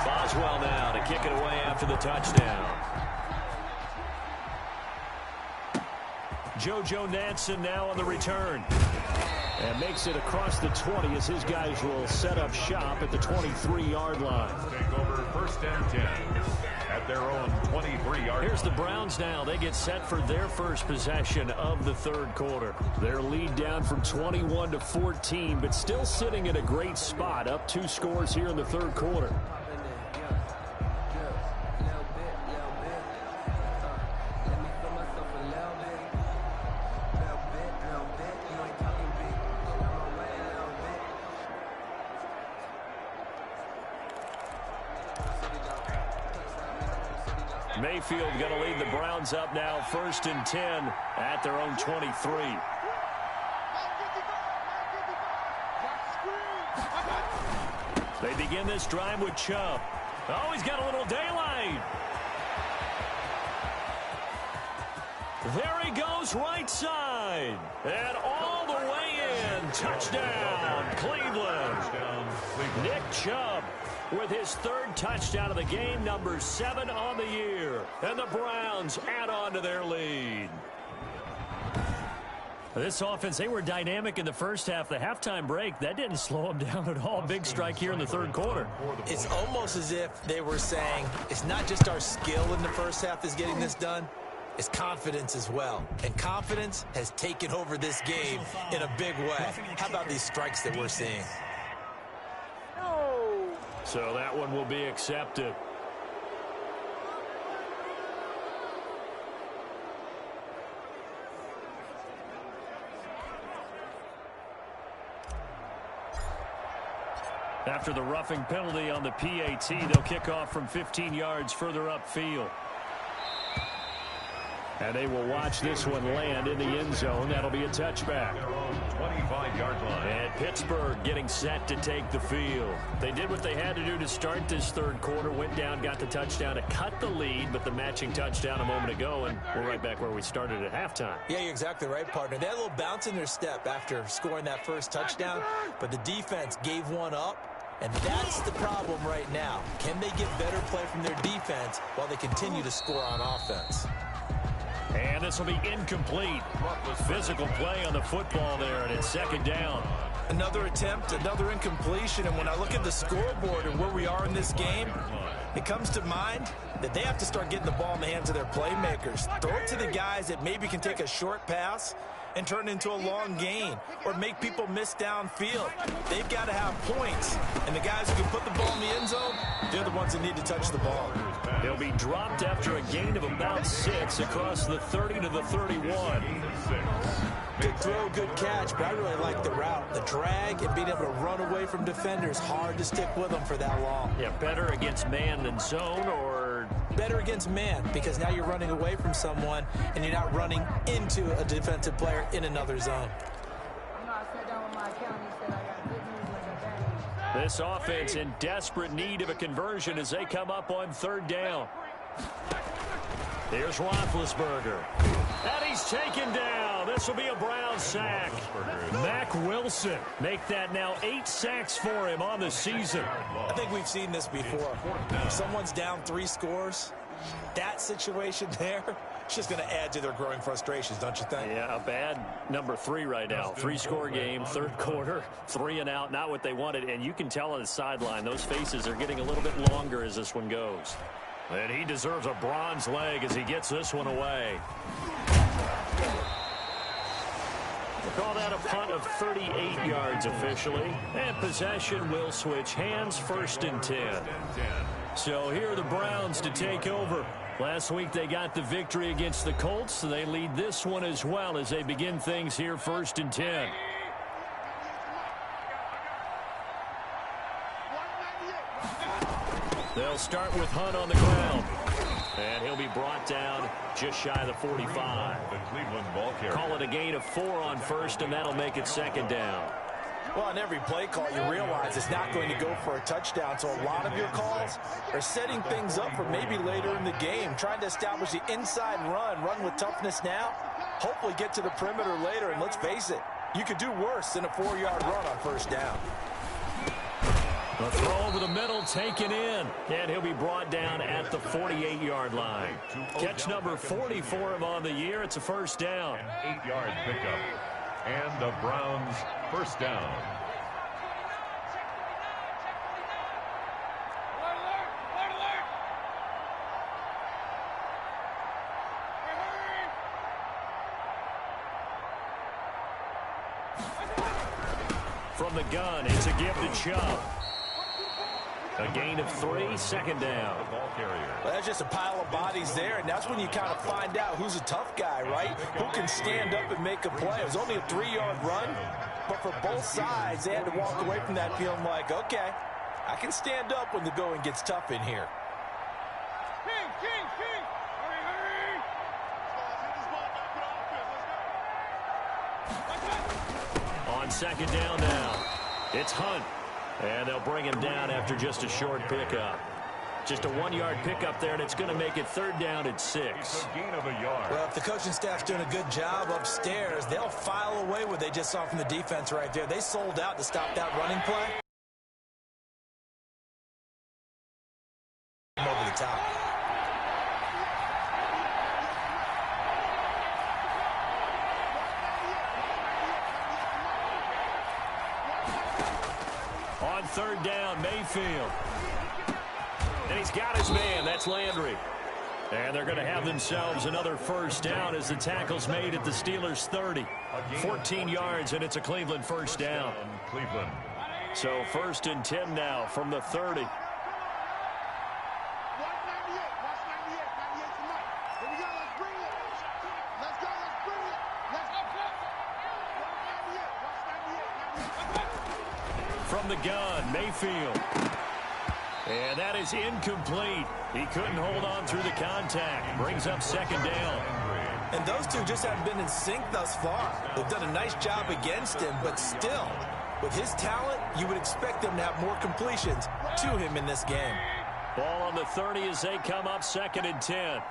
Boswell now to kick it away after the touchdown. JoJo Natson now on the return. And makes it across the 20 as his guys will set up shop at the 23-yard line. Take over 1st and 10 at their own 23-yard. Here's the Browns now. They get set for their first possession of the 3rd quarter. Their lead down from 21 to 14, but still sitting in a great spot. Up 2 scores here in the 3rd quarter. Mayfield going to lead the Browns up now 1st and 10 at their own 23. They begin this drive with Chubb. Oh, he's got a little daylight. There he goes right side. And all the way in. Touchdown, Cleveland. Nick Chubb with his 3rd touchdown of the game, number 7 on the year. And the Browns add on to their lead. This offense, they were dynamic in the first half. The halftime break, that didn't slow them down at all. Big strike here in the 3rd quarter. It's almost as if they were saying, it's not just our skill in the first half that's getting this done. It's confidence as well. And confidence has taken over this game in a big way. How about these strikes that we're seeing? So that one will be accepted. After the roughing penalty on the PAT, they'll kick off from 15 yards further upfield. And they will watch this one land in the end zone. That'll be a touchback. 25-yard line. And Pittsburgh getting set to take the field. They did what they had to do to start this third quarter. Went down, got the touchdown to cut the lead, but the matching touchdown a moment ago, and we're right back where we started at halftime. Yeah, you're exactly right, partner. They had a little bounce in their step after scoring that first touchdown, but the defense gave one up. And that's the problem right now. Can they get better play from their defense while they continue to score on offense? And this will be incomplete. Physical play on the football there, and it's second down. Another attempt, another incompletion, and when I look at the scoreboard and where we are in this game, it comes to mind that they have to start getting the ball in the hands of their playmakers. Throw it to the guys that maybe can take a short pass and turn it into a long gain or make people miss downfield. They've got to have points, and the guys who can put the ball in the end zone, they're the ones that need to touch the ball. He'll be dropped after a gain of about 6 across the 30 to the 31. Good throw, good catch, but I really like the route. The drag and being able to run away from defenders, hard to stick with them for that long. Yeah, better against man than zone, or better against man, because now you're running away from someone and you're not running into a defensive player in another zone. This offense in desperate need of a conversion as they come up on third down. Here's Roethlisberger. And he's taken down. This will be a Brown sack. Mack Wilson make that now 8 sacks for him on the season. I think we've seen this before. If someone's down 3 scores, that situation there, it's just going to add to their growing frustrations, don't you think? Yeah, a bad number 3 right now. 3-score game, third quarter, 3 and out, not what they wanted. And you can tell on the sideline, those faces are getting a little bit longer as this one goes. And he deserves a bronze leg as he gets this one away. We'll call that a punt of 38 yards officially. And possession will switch hands, 1st and 10. So here are the Browns to take over. Last week they got the victory against the Colts, so they lead this one as well as they begin things here 1st and 10. They'll start with Hunt on the ground. And he'll be brought down just shy of the 45. The Cleveland ball carrier. Call it a gain of 4 on 1st, and that'll make it 2nd down. Well, on every play call, you realize it's not going to go for a touchdown. So a lot of your calls are setting things up for maybe later in the game, trying to establish the inside run with toughness now, hopefully get to the perimeter later. And let's face it, you could do worse than a 4-yard run on 1st down. The throw over the middle, taken in. And he'll be brought down at the 48-yard line. Catch number 40 for him on the year. It's a 1st down. An 8-yard pickup. And the Browns 1st down. From the gun, it's a give to Chubb. A gain of 3, 2nd down. Ball carrier. Well, that's just a pile of bodies there, and that's when you kind of find out who's a tough guy, right? Who can stand up and make a play. It was only a 3-yard run, but for both sides, they had to walk away from that feeling like, okay, I can stand up when the going gets tough in here. On 2nd down now, it's Hunt. And they'll bring him down after just a short pickup. Just a 1-yard pickup there, and it's going to make it 3rd down at 6. A gain of a yard. Well, if the coaching staff's doing a good job upstairs, they'll file away what they just saw from the defense right there. They sold out to stop that running play. Over the top. On 3rd down, Mayfield. And he's got his man. That's Landry. And they're going to have themselves another 1st down as the tackle's made at the Steelers' 30. 14 yards, and it's a Cleveland 1st down. Cleveland. So 1st and 10 now from the 30. From the gun, Mayfield. And that is incomplete. He couldn't hold on through the contact. Brings up second down. And those two just haven't been in sync thus far. They've done a nice job against him, but still, with his talent, you would expect them to have more completions to him in this game. Ball on the 30 as they come up 2nd and 10.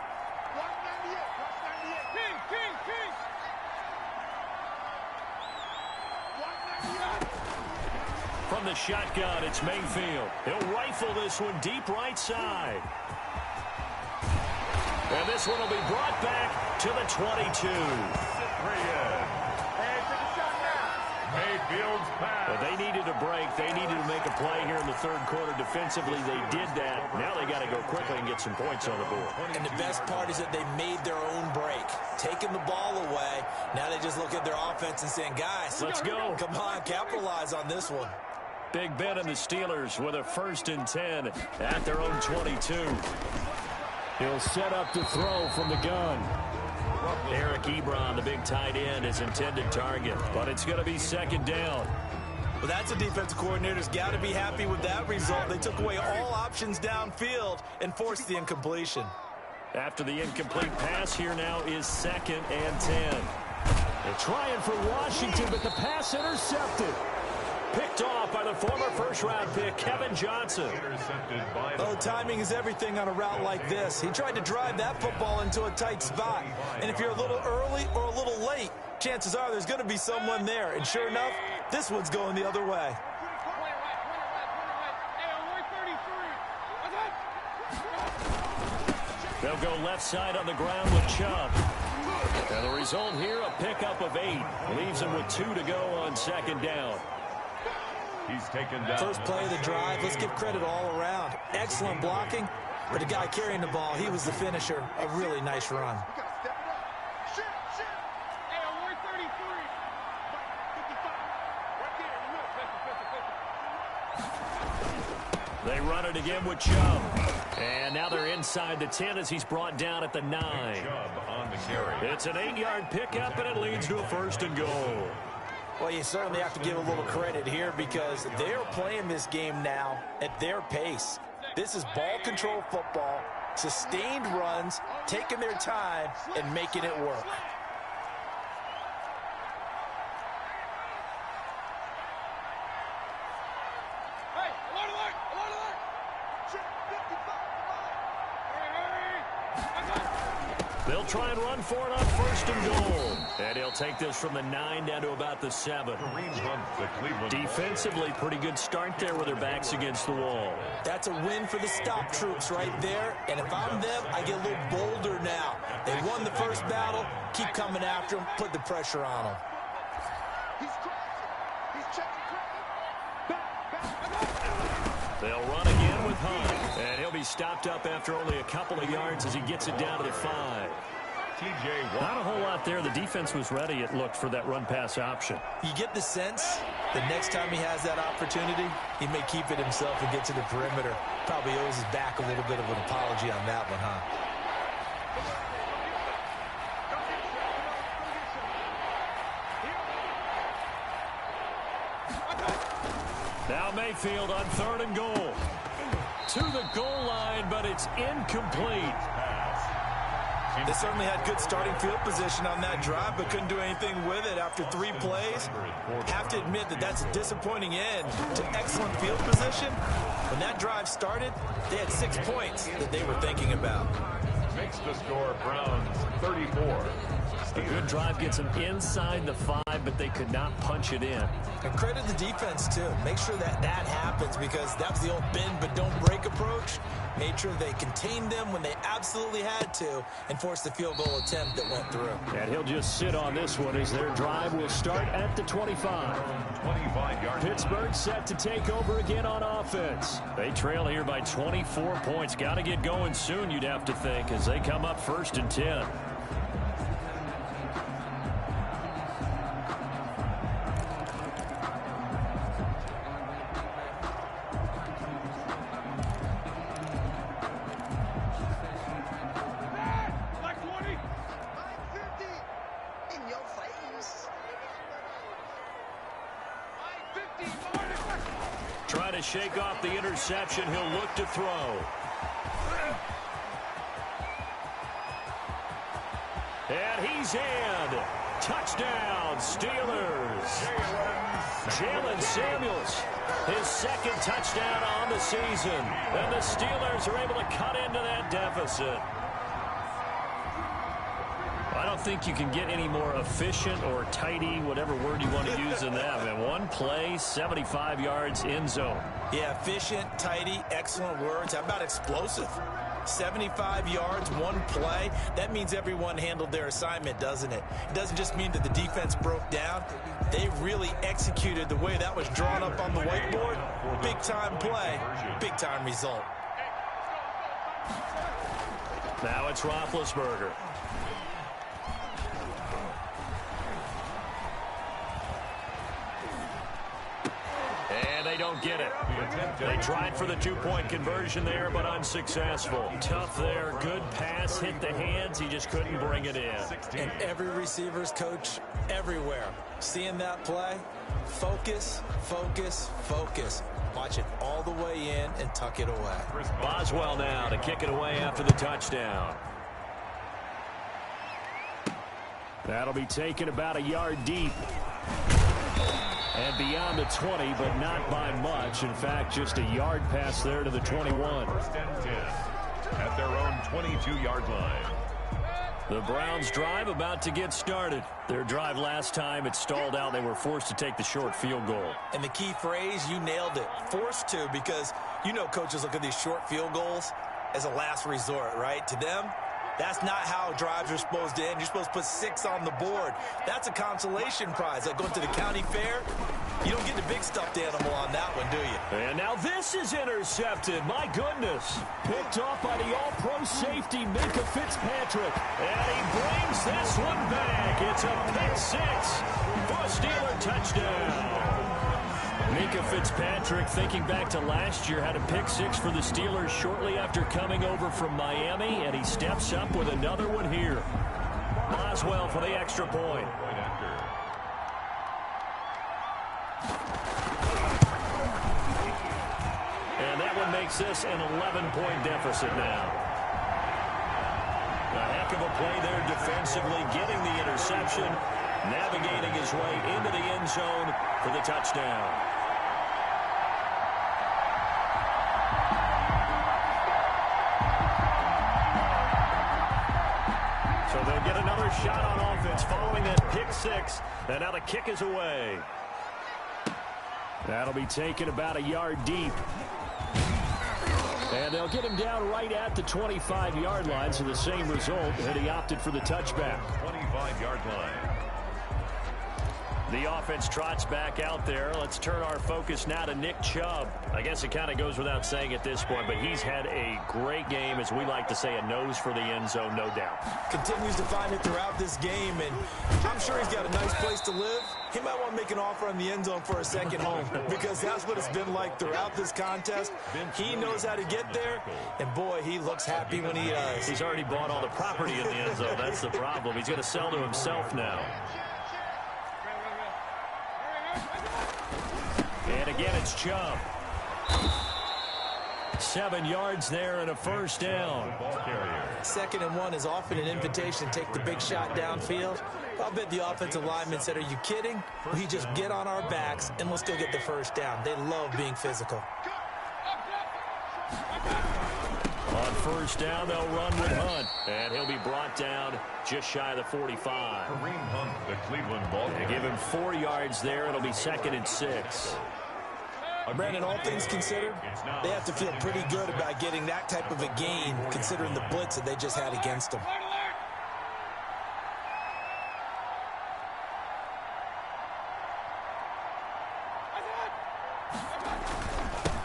From the shotgun, it's Mayfield. He'll rifle this one deep right side. And this one will be brought back to the 22. Mayfield's pass. Well, they needed a break. They needed to make a play here in the 3rd quarter. Defensively, they did that. Now they got to go quickly and get some points on the board. And the best part is that they made their own break, taking the ball away. Now they just look at their offense and saying, guys, let's go. Come on, capitalize on this one. Big Ben and the Steelers with a 1st and 10 at their own 22. He'll set up to throw from the gun. Eric Ebron, the big tight end, is intended target, but it's going to be 2nd down. Well, that's a defensive coordinator's got to be happy with that result. They took away all options downfield and forced the incompletion. After the incomplete pass, here now is 2nd and 10. They're trying for Washington, but the pass intercepted. Picked off by the former 1st-round pick, Kevin Johnson. Oh, timing is everything on a route like this. He tried to drive that football into a tight spot. And if you're a little early or a little late, chances are there's going to be someone there. And sure enough, this one's going the other way. They'll go left side on the ground with Chubb. And the result here, a pickup of 8. Leaves him with 2 to go on 2nd down. He's taken down. First play of the drive, let's give credit all around. Excellent blocking, but the guy carrying the ball, he was the finisher. A really nice run. They run it again with Chubb. And now they're inside the 10 as he's brought down at the 9. Chubb on the carry. It's an 8-yard pickup, and it leads to a 1st and goal. Well, you certainly have to give a little credit here because they're playing this game now at their pace. This is ball control football, sustained runs, taking their time, and making it work. They'll try and run for it on 1st and goal. And he'll take this from the 9 down to about the 7. Defensively, pretty good start there with their backs against the wall. That's a win for the stop troops right there. And if I'm them, I get a little bolder now. They won the first battle. Keep coming after them. Put the pressure on them. They'll run again with Hunt. And he'll be stopped up after only a couple of yards as he gets it down to the 5. Not a whole lot there. The defense was ready, it looked, for that run-pass option. You get the sense that next time he has that opportunity, he may keep it himself and get to the perimeter. Probably owes his back a little bit of an apology on that one, huh? Now Mayfield on 3rd and goal. To the goal line, but it's incomplete. They certainly had good starting field position on that drive, but couldn't do anything with it after 3 plays. Have to admit that that's a disappointing end to excellent field position. When that drive started, they had 6 points that they were thinking about. Makes the score Browns 34. A good drive gets them inside the 5, but they could not punch it in. And credit the defense, too. Make sure that happens because that was the old bend but don't break approach. Made sure they contained them when they absolutely had to and forced the field goal attempt that went through. And he'll just sit on this one as their drive will start at the 25. 25-yard. Pittsburgh set to take over again on offense. They trail here by 24 points. Got to get going soon, you'd have to think, as they come up 1st and 10. Try to shake off the interception. He'll look to throw. And he's in. Touchdown, Steelers. Jalen Samuels, his second touchdown on the season. And the Steelers are able to cut into that deficit. I don't think you can get any more efficient or tidy, whatever word you want to use in that. Man, one play, 75 yards, end zone. Yeah, efficient, tidy, excellent words. How about explosive? 75 yards, one play. That means everyone handled their assignment, doesn't it? It doesn't just mean that the defense broke down. They really executed the way that was drawn up on the whiteboard. Big-time play, big-time result. Now it's Roethlisberger. They don't get it. They tried for the two-point conversion there, but unsuccessful. Tough there. Good pass. Hit the hands. He just couldn't bring it in. And every receiver's coach everywhere. Seeing that play, focus, focus, focus. Watch it all the way in and tuck it away. Boswell now to kick it away after the touchdown. That'll be taken about a yard deep. And beyond the 20, but not by much. In fact, just a yard pass there to the 21. First and 10 at their own 22-yard line. The Browns' drive about to get started. Their drive last time, it stalled out. They were forced to take the short field goal. And the key phrase, you nailed it. Forced to, because you know coaches look at these short field goals as a last resort, right? To them, that's not how drives are supposed to end. You're supposed to put 6 on the board. That's a consolation prize. Like going to the county fair, you don't get the big stuffed animal on that one, do you? And now this is intercepted. My goodness. Picked off by the all-pro safety, Minkah Fitzpatrick. And he brings this one back. It's a pick 6 for a Steeler touchdown. Minkah Fitzpatrick, thinking back to last year, had a pick 6 for the Steelers shortly after coming over from Miami, and he steps up with another one here. Boswell for the extra point. And that one makes this an 11-point deficit now. A heck of a play there defensively, getting the interception, navigating his way into the end zone for the touchdown. So they'll get another shot on offense following that pick 6. And now the kick is away. That'll be taken about a yard deep. And they'll get him down right at the 25-yard line, so the same result, and he opted for the touchback. 25-yard line. The offense trots back out there. Let's turn our focus now to Nick Chubb. I guess it kind of goes without saying at this point, but he's had a great game, as we like to say, a nose for the end zone, no doubt. Continues to find it throughout this game, and I'm sure he's got a nice place to live. He might want to make an offer on the end zone for a second home, because that's what it's been like throughout this contest. He knows how to get there, and boy, he looks happy when he does. He's already bought all the property in the end zone. That's the problem. He's going to sell to himself now. And again, it's Chubb. 7 yards there and a first down. 2nd and 1 is often an invitation to take the big shot downfield. I'll bet the offensive lineman said, are you kidding? We just get on our backs and let's go get the first down. They love being physical. On first down, they'll run with Hunt. And he'll be brought down just shy of the 45. Kareem Hunt, the Cleveland ball. They give him 4 yards there. It'll be 2nd and 6. Brandon, all things considered, they have to feel pretty good about getting that type of a gain, considering the blitz that they just had against them.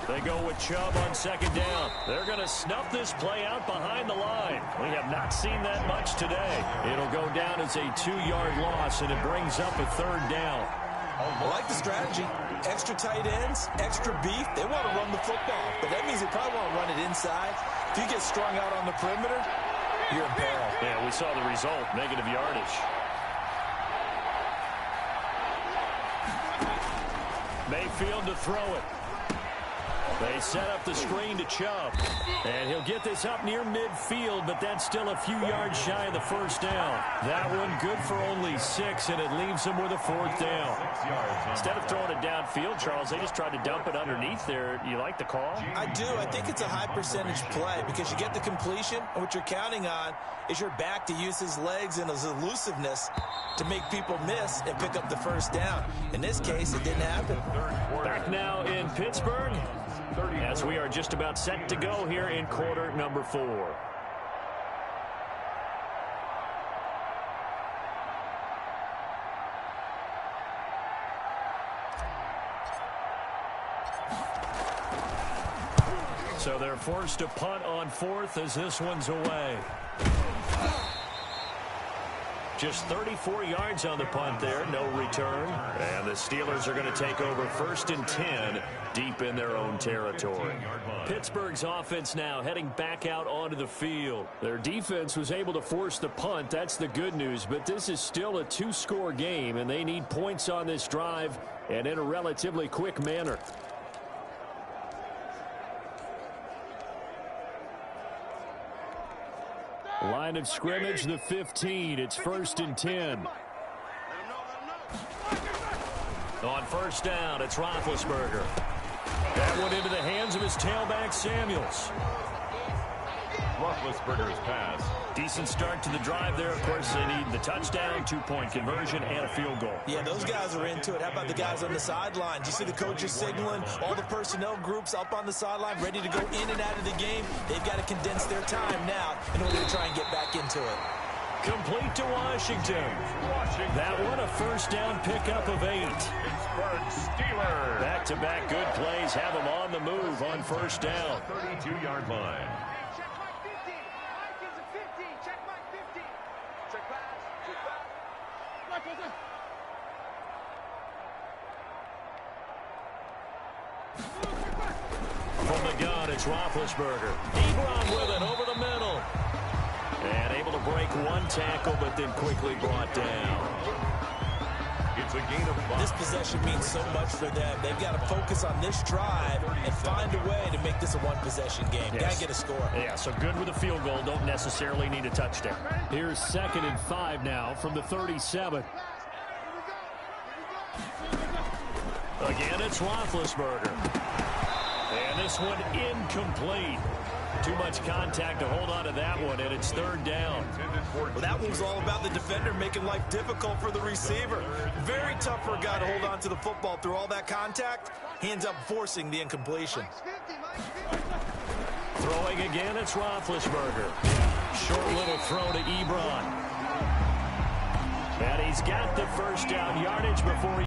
They go with Chubb on 2nd down. They're going to snuff this play out behind the line. We have not seen that much today. It'll go down as a 2-yard loss, and it brings up a 3rd down. I like the strategy. Extra tight ends, extra beef. They want to run the football, but that means they probably want to run it inside. If you get strung out on the perimeter, you're in peril. Yeah, we saw the result, negative yardage. Mayfield to throw it. They set up the screen to Chubb. And he'll get this up near midfield, but that's still a few yards shy of the first down. That one good for only 6, and it leaves him with a 4th down. Instead of throwing it downfield, Charles, they just tried to dump it underneath there. You like the call? I do. I think it's a high percentage play because you get the completion, and what you're counting on is your back to use his legs and his elusiveness to make people miss and pick up the first down. In this case, it didn't happen. Back now in Pittsburgh, as we are just about set to go here in quarter number 4. So they're forced to punt on 4th as this one's away. Just 34 yards on the punt there, no return. And the Steelers are going to take over 1st and 10 deep in their own territory. Pittsburgh's offense now heading back out onto the field. Their defense was able to force the punt. That's the good news. But this is still a 2-score game, and they need points on this drive and in a relatively quick manner. Line of scrimmage, the 15. It's 1st and 10. On 1st down, it's Roethlisberger. That one into the hands of his tailback, Samuels. Roethlisberger's pass. Decent start to the drive there. Of course, they need the touchdown, 2-point conversion, and a field goal. Yeah, those guys are into it. How about the guys on the sideline? Do you see the coaches signaling? All the personnel groups up on the sideline ready to go in and out of the game. They've got to condense their time now in order to try and get back into it. Complete to Washington. That one a 1st down pickup of 8. Pittsburgh Steelers. Back-to-back good plays have them on the move on 1st down. 32-yard line. From the gun, it's Roethlisberger. Ebron with it over the middle. And able to break one tackle, but then quickly brought down. It's a gain of 5. This possession means so much for them. They've got to focus on this drive and find a way to make this a one-possession game. Yes. Got to get a score. Yeah, so good with a field goal. Don't necessarily need a touchdown. Here's 2nd and 5 now from the 37. Again, it's Roethlisberger. And this one incomplete. Too much contact to hold on to that one, and it's 3rd down. Well, that one was all about the defender making life difficult for the receiver. Very tough for a guy to hold on to the football through all that contact. Hands up forcing the incompletion. Throwing again, it's Roethlisberger. Short little throw to Ebron. And he's got the 1st down yardage before he...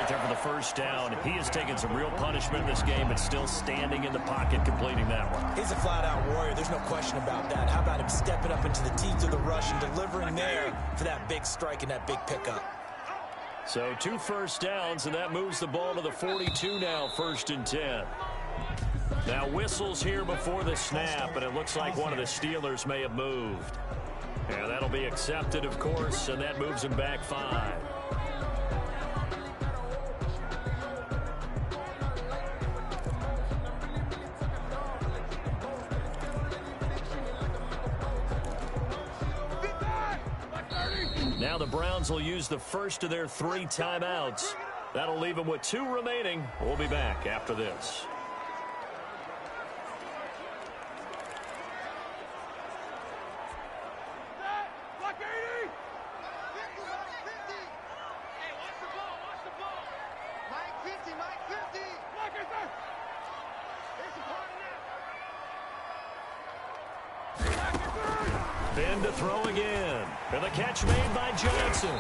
there for the 1st down. He has taken some real punishment in this game, but still standing in the pocket, completing that one. He's a flat-out warrior. There's no question about that. How about him stepping up into the teeth of the rush and delivering there for that big strike and that big pickup? So 2 1st downs, and that moves the ball to the 42 now, 1st and 10. Now whistles here before the snap, and it looks like one of the Steelers may have moved. And that'll be accepted, of course, and that moves him back 5. Now the Browns will use the first of their 3 timeouts. That'll leave them with 2 remaining. We'll be back after this. Ben to throw again. And the catch made by Johnson.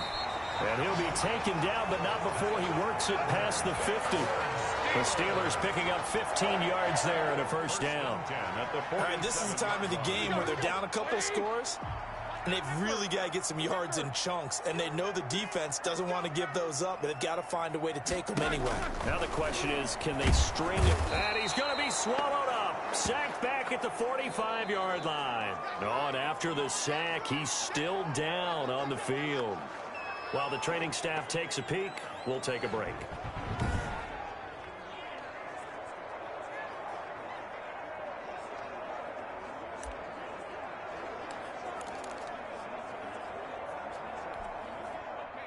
And he'll be taken down, but not before he works it past the 50. The Steelers picking up 15 yards there and a 1st down. All right, this is the time of the game where they're down a couple scores, and they've really got to get some yards in chunks, and they know the defense doesn't want to give those up, but they've got to find a way to take them anyway. Now the question is, can they string it? And he's going to be swallowed up. Sacked back at the 45-yard line. Oh, and after the sack, he's still down on the field. While the training staff takes a peek, we'll take a break.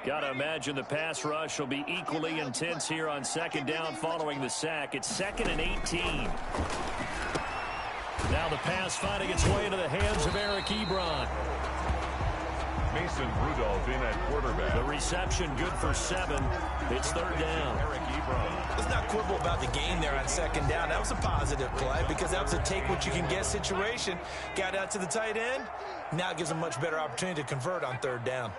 Got to imagine the pass rush will be equally intense here on second down following the sack. It's 2nd and 18. Now the pass finding its way into the hands of Eric Ebron. Mason Rudolph in at quarterback. The reception good for 7. It's 3rd down. Eric Ebron. Let's not quibble about the gain there on second down. That was a positive play because that was a take-what-you-can-get situation. Got out to the tight end. Now it gives them much better opportunity to convert on 3rd down.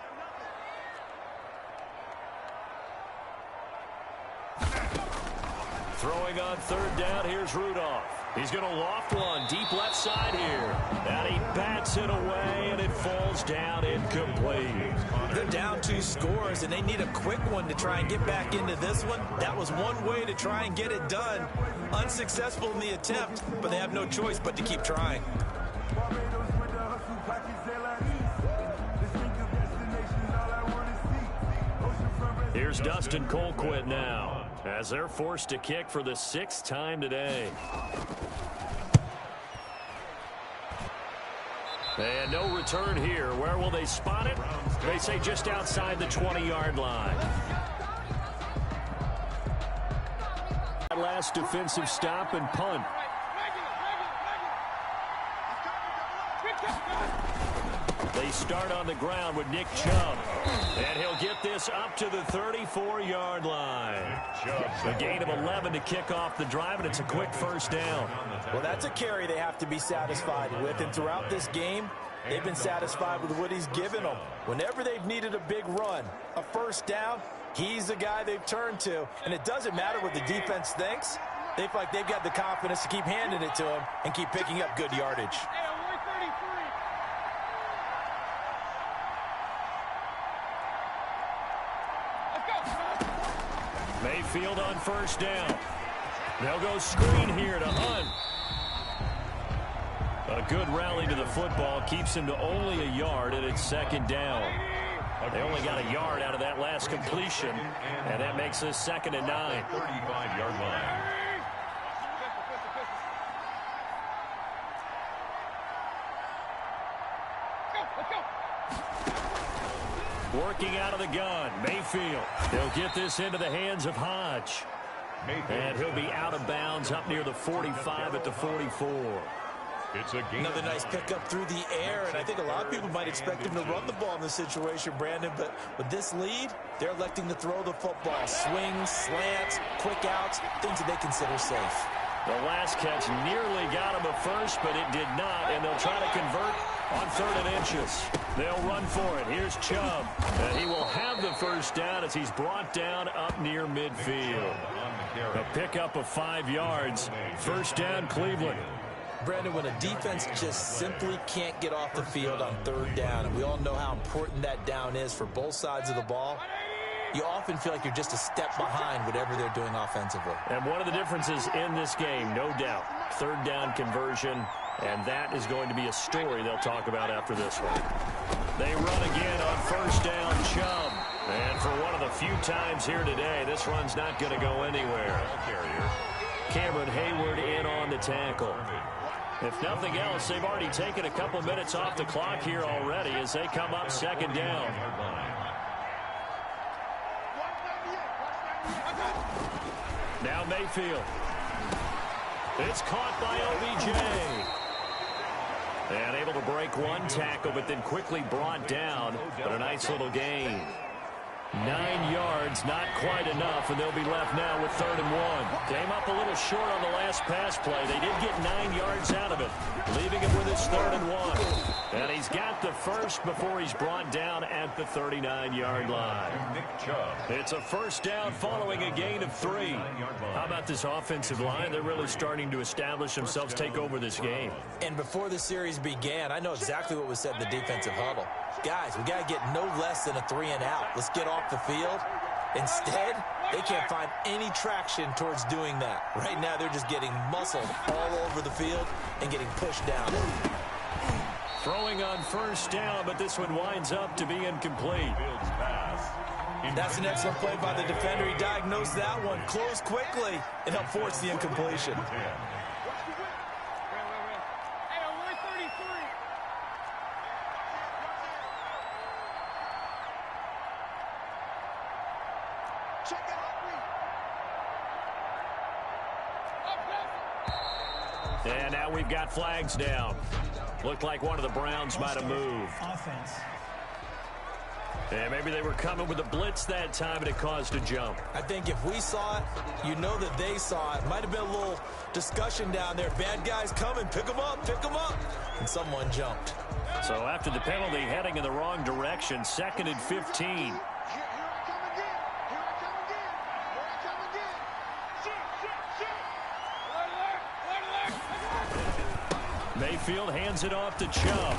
Throwing on 3rd down, here's Rudolph. He's going to loft one deep left side here. And he bats it away, and it falls down incomplete. They're down 2 scores, and they need a quick one to try and get back into this one. That was one way to try and get it done. Unsuccessful in the attempt, but they have no choice but to keep trying. Here's Dustin Colquitt now, as they're forced to kick for the 6th time today. And no return here. Where will they spot it? They say just outside the 20-yard line. That last defensive stop and punt. They start on the ground with Nick Chubb. And he'll get this up to the 34-yard line. A gain of 11 to kick off the drive, and it's a quick 1st down. Well, that's a carry they have to be satisfied with. And throughout this game, they've been satisfied with what he's given them. Whenever they've needed a big run, a 1st down, he's the guy they've turned to. And it doesn't matter what the defense thinks. They feel like they've got the confidence to keep handing it to him and keep picking up good yardage. Mayfield on 1st down. They'll go screen here to Hunt. A good rally to the football keeps him to only a yard, and it's 2nd down. They only got a yard out of that last completion, and that makes this 2nd and 9. 35-yard line. Working out of the gun, Mayfield. He'll get this into the hands of Hodge. And he'll be out of bounds up near the 45 at the 44. It's a gain. Another nice pickup through the air, and I think a lot of people might expect him to run the ball in this situation, Brandon, but with this lead, they're electing to throw the football. Swings, slants, quick outs, things that they consider safe. The last catch nearly got him a first, but it did not, and they'll try to convert on 3rd and inches. They'll run for it. Here's Chubb, and he will have the 1st down as he's brought down up near midfield. A pickup of 5 yards. 1st down, Cleveland. Brandon, when a defense just simply can't get off the field on 3rd down, and we all know how important that down is for both sides of the ball, you often feel like you're just a step behind whatever they're doing offensively. And one of the differences in this game, no doubt, 3rd down conversion, and that is going to be a story they'll talk about after this one. They run again on 1st down, Chubb. And for one of the few times here today, this run's not going to go anywhere. Cameron Hayward in on the tackle. If nothing else, they've already taken a couple minutes off the clock here already as they come up 2nd down. Now Mayfield. It's caught by OBJ. And able to break one tackle, but then quickly brought down. But a nice little gain. 9 yards, not quite enough, and they'll be left now with 3rd and 1. Came up a little short on the last pass play. They did get 9 yards out of it, leaving him with his 3rd and 1. And he's got the first before he's brought down at the 39-yard line. It's a 1st down following a gain of 3. How about this offensive line? They're really starting to establish themselves, take over this game. And before the series began, I know exactly what was said in the defensive huddle. Guys, we got to get no less than a 3 and out. Let's get off the field. Instead, they can't find any traction towards doing that. Right now, they're just getting muscled all over the field and getting pushed down. Throwing on first down, but this one winds up to be incomplete. That's an excellent play by the defender. He diagnosed that one, closed quickly, and helped force the incompletion. And now we've got flags down. Looked like one of the Browns might have moved. Offense. And maybe they were coming with a blitz that time, and it caused a jump. I think if we saw it, you know that they saw it. Might have been a little discussion down there. Bad guys coming, pick them up, and someone jumped. So after the penalty, heading in the wrong direction, 2nd and 15. Mayfield hands it off to Chubb.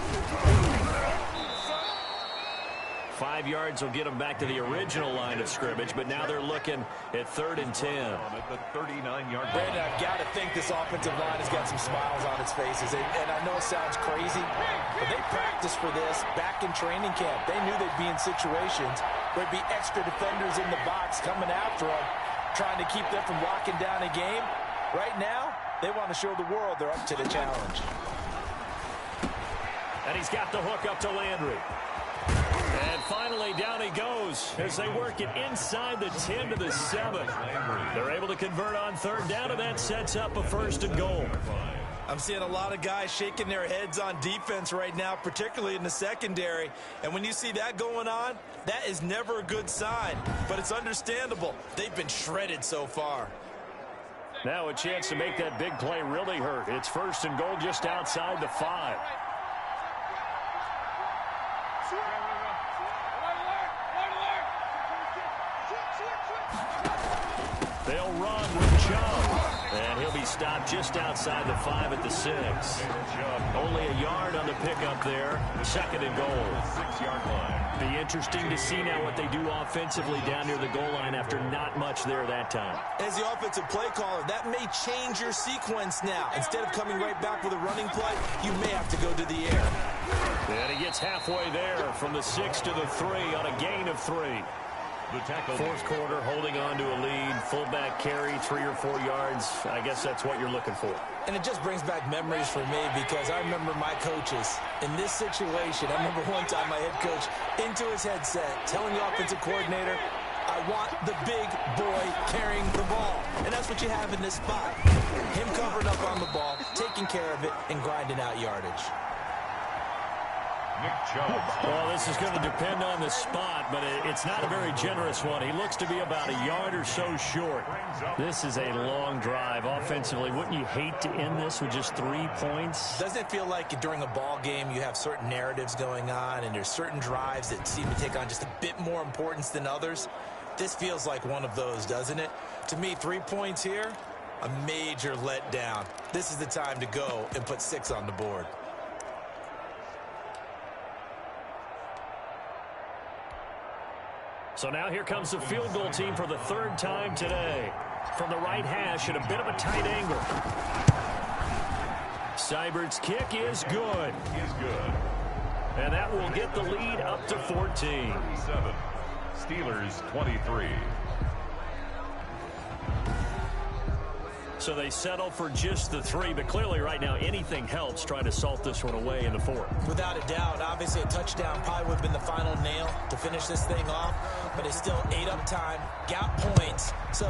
5 yards will get them back to the original line of scrimmage, but now they're looking at 3rd and 10. At the 39-yard line. Brandon, I've got to think this offensive line has got some smiles on its faces. And I know it sounds crazy, but they practiced for this back in training camp. They knew they'd be in situations where there'd be extra defenders in the box coming after them, trying to keep them from locking down a game. Right now, they want to show the world they're up to the challenge. And he's got the hook up to Landry. And finally, down he goes as they work it inside the 10 to the 7. They're able to convert on 3rd down, and that sets up a 1st and goal. I'm seeing a lot of guys shaking their heads on defense right now, particularly in the secondary. And when you see that going on, that is never a good sign. But it's understandable. They've been shredded so far. Now a chance to make that big play really hurt. It's 1st and goal just outside the 5. They'll run with Chubb, and he'll be stopped just outside the 5 at the 6. Only a yard on the pickup there. 2nd and goal. 6-yard line. Be interesting to see now what they do offensively down near the goal line after not much there that time. As the offensive play caller, that may change your sequence now. Instead of coming right back with a running play, you may have to go to the air. And he gets halfway there from the 6 to the 3 on a gain of 3. The tackle. 4th quarter, holding on to a lead. Fullback carry, 3 or 4 yards. I guess that's what you're looking for. And it just brings back memories for me because I remember my coaches in this situation. I remember one time my head coach into his headset telling the offensive coordinator, I want the big boy carrying the ball. And that's what you have in this spot. Him covering up on the ball, taking care of it, and grinding out yardage. Nick Chubb. Well, this is going to depend on the spot, but it's not a very generous one. He looks to be about a yard or so short. This is a long drive offensively. Wouldn't you hate to end this with just 3 points? Doesn't it feel like during a ball game you have certain narratives going on and there's certain drives that seem to take on just a bit more importance than others? This feels like one of those, doesn't it? To me, 3 points here, a major letdown. This is the time to go and put 6 on the board. So now here comes the field goal team for the 3rd time today. From the right hash at a bit of a tight angle. Seibert's kick is good. Is good. And that will get the lead up to 14. 7. Steelers 23. So they settle for just the 3, but clearly right now anything helps trying to salt this one away in the 4th. Without a doubt, obviously a touchdown probably would have been the final nail to finish this thing off, but it's still 8 up time, got points. So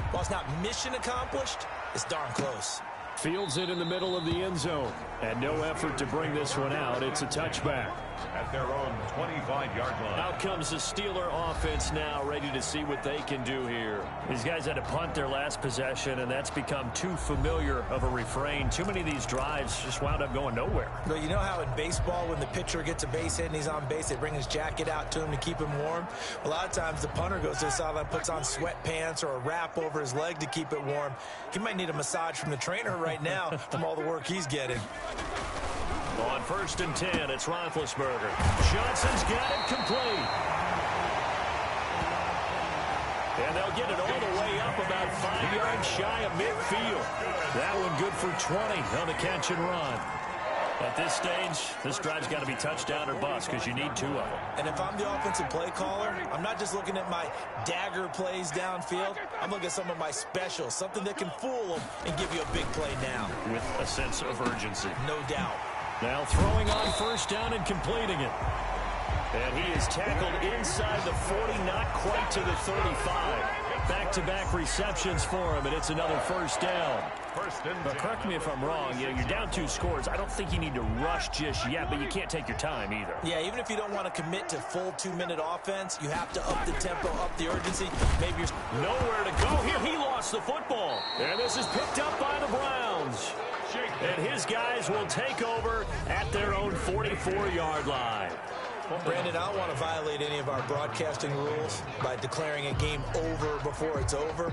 while it's not mission accomplished, it's darn close. Fields it in the middle of the end zone, and no effort to bring this one out. It's a touchback. At their own 25-yard line. Out comes the Steeler offense now, ready to see what they can do here. These guys had to punt their last possession, and that's become too familiar of a refrain. Too many of these drives just wound up going nowhere. Well, you know how in baseball, when the pitcher gets a base hit and he's on base, they bring his jacket out to him to keep him warm? A lot of times the punter goes to the sideline, puts on sweatpants or a wrap over his leg to keep it warm. He might need a massage from the trainer right now from all the work he's getting. On 1st and 10, it's Roethlisberger. Johnson's got it complete. And they'll get it all the way up about 5 yards shy of midfield. That one good for 20 on the catch and run. At this stage, this drive's got to be touchdown or bust because you need 2 of them. And if I'm the offensive play caller, I'm not just looking at my dagger plays downfield. I'm looking at some of my specials, something that can fool them and give you a big play now. With a sense of urgency. No doubt. Now throwing on first down and completing it. And he is tackled inside the 40, not quite to the 35. Back-to-back receptions for him, and it's another first down. But correct me if I'm wrong, you're down 2 scores. I don't think you need to rush just yet, but you can't take your time either. Yeah, even if you don't want to commit to full 2-minute offense, you have to up the tempo, up the urgency. Maybe you're nowhere to go here. He lost the football. And this is picked up by the Browns. And his guys will take over at their own 44-yard line. Brandon, I don't want to violate any of our broadcasting rules by declaring a game over before it's over.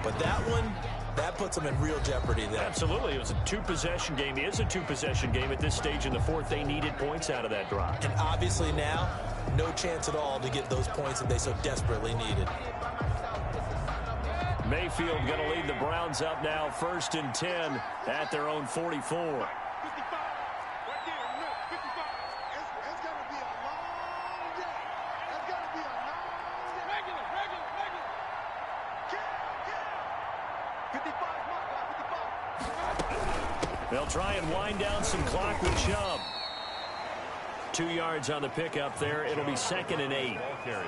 But that one, that puts them in real jeopardy there. Absolutely. It was a 2-possession game. It is a 2-possession game at this stage in the 4th. They needed points out of that drive. And obviously now, no chance at all to get those points that they so desperately needed. Mayfield going to lead the Browns up now, 1st and 10 at their own 44. They'll try and wind down some clock with Chubb. 2 yards on the pickup there. It'll be 2nd and 8.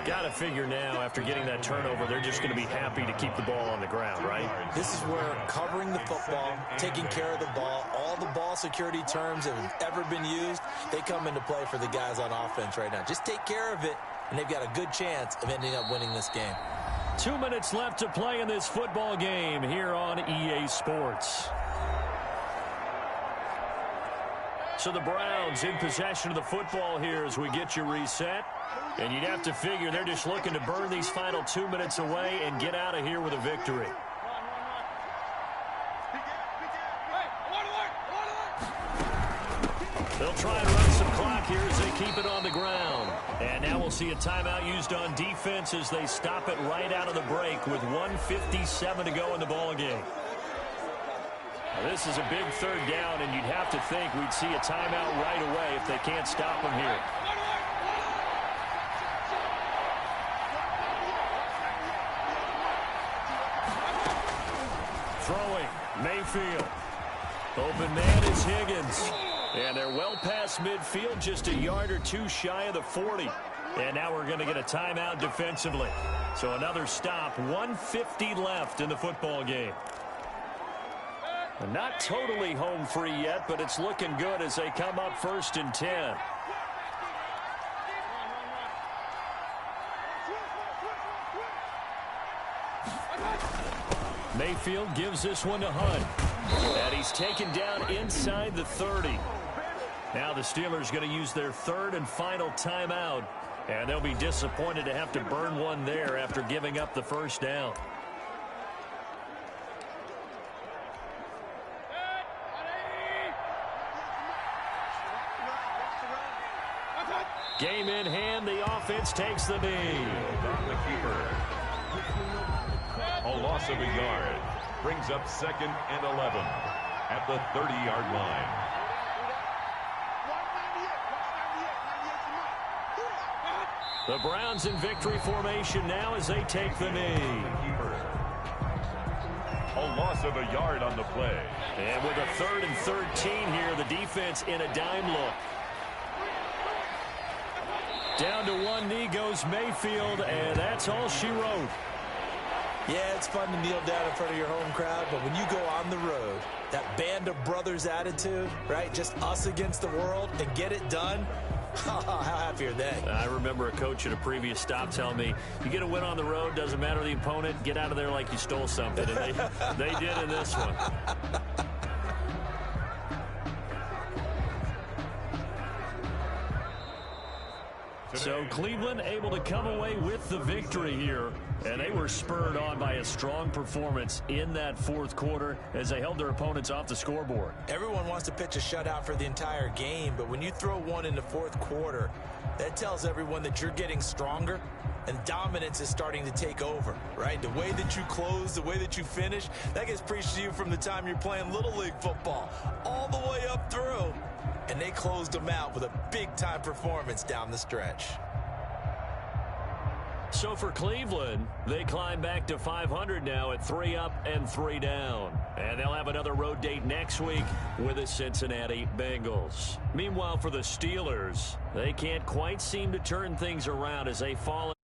Got to figure now, after getting that turnover, they're just going to be happy to keep the ball on the ground, right? This is where covering the football, taking care of the ball, all the ball security terms that have ever been used, they come into play for the guys on offense right now. Just take care of it, and they've got a good chance of ending up winning this game. 2 minutes left to play in this football game here on EA Sports. So the Browns in possession of the football here as we get you reset. And you'd have to figure they're just looking to burn these final 2 minutes away and get out of here with a victory. They'll try and run some clock here as they keep it on the ground. And now we'll see a timeout used on defense as they stop it right out of the break with 1:57 to go in the ballgame. This is a big 3rd down, and you'd have to think we'd see a timeout right away if they can't stop them here. Throwing, Mayfield. Open man is Higgins. And they're well past midfield, just a yard or 2 shy of the 40. And now we're going to get a timeout defensively. So another stop, 1:50 left in the football game. Not totally home free yet, but it's looking good as they come up 1st and 10. Mayfield gives this one to Hunt. And he's taken down inside the 30. Now the Steelers going to use their 3rd and final timeout. And they'll be disappointed to have to burn one there after giving up the 1st down. Game in hand, the offense takes the knee. On the keeper. A loss of a yard. Brings up 2nd and 11 at the 30-yard line. The Browns in victory formation now as they take the knee. A loss of a yard on the play. And with a 3rd and 13 here, the defense in a dime look. Down to one knee goes Mayfield, and that's all she wrote. Yeah, it's fun to kneel down in front of your home crowd, but when you go on the road, that band of brothers attitude, right? Just us against the world and get it done. How happy are they? I remember a coach at a previous stop telling me, you get a win on the road, doesn't matter the opponent, get out of there like you stole something. And they did in this one. So Cleveland able to come away with the victory here, and they were spurred on by a strong performance in that 4th quarter as they held their opponents off the scoreboard. Everyone wants to pitch a shutout for the entire game, but when you throw one in the 4th quarter, that tells everyone that you're getting stronger and dominance is starting to take over, right? The way that you close, the way that you finish, that gets preached to you from the time you're playing Little League football all the way up through. and they closed them out with a big-time performance down the stretch. So for Cleveland, they climb back to 500 now at 3 up and 3 down. And they'll have another road date next week with the Cincinnati Bengals. Meanwhile, for the Steelers, they can't quite seem to turn things around as they fall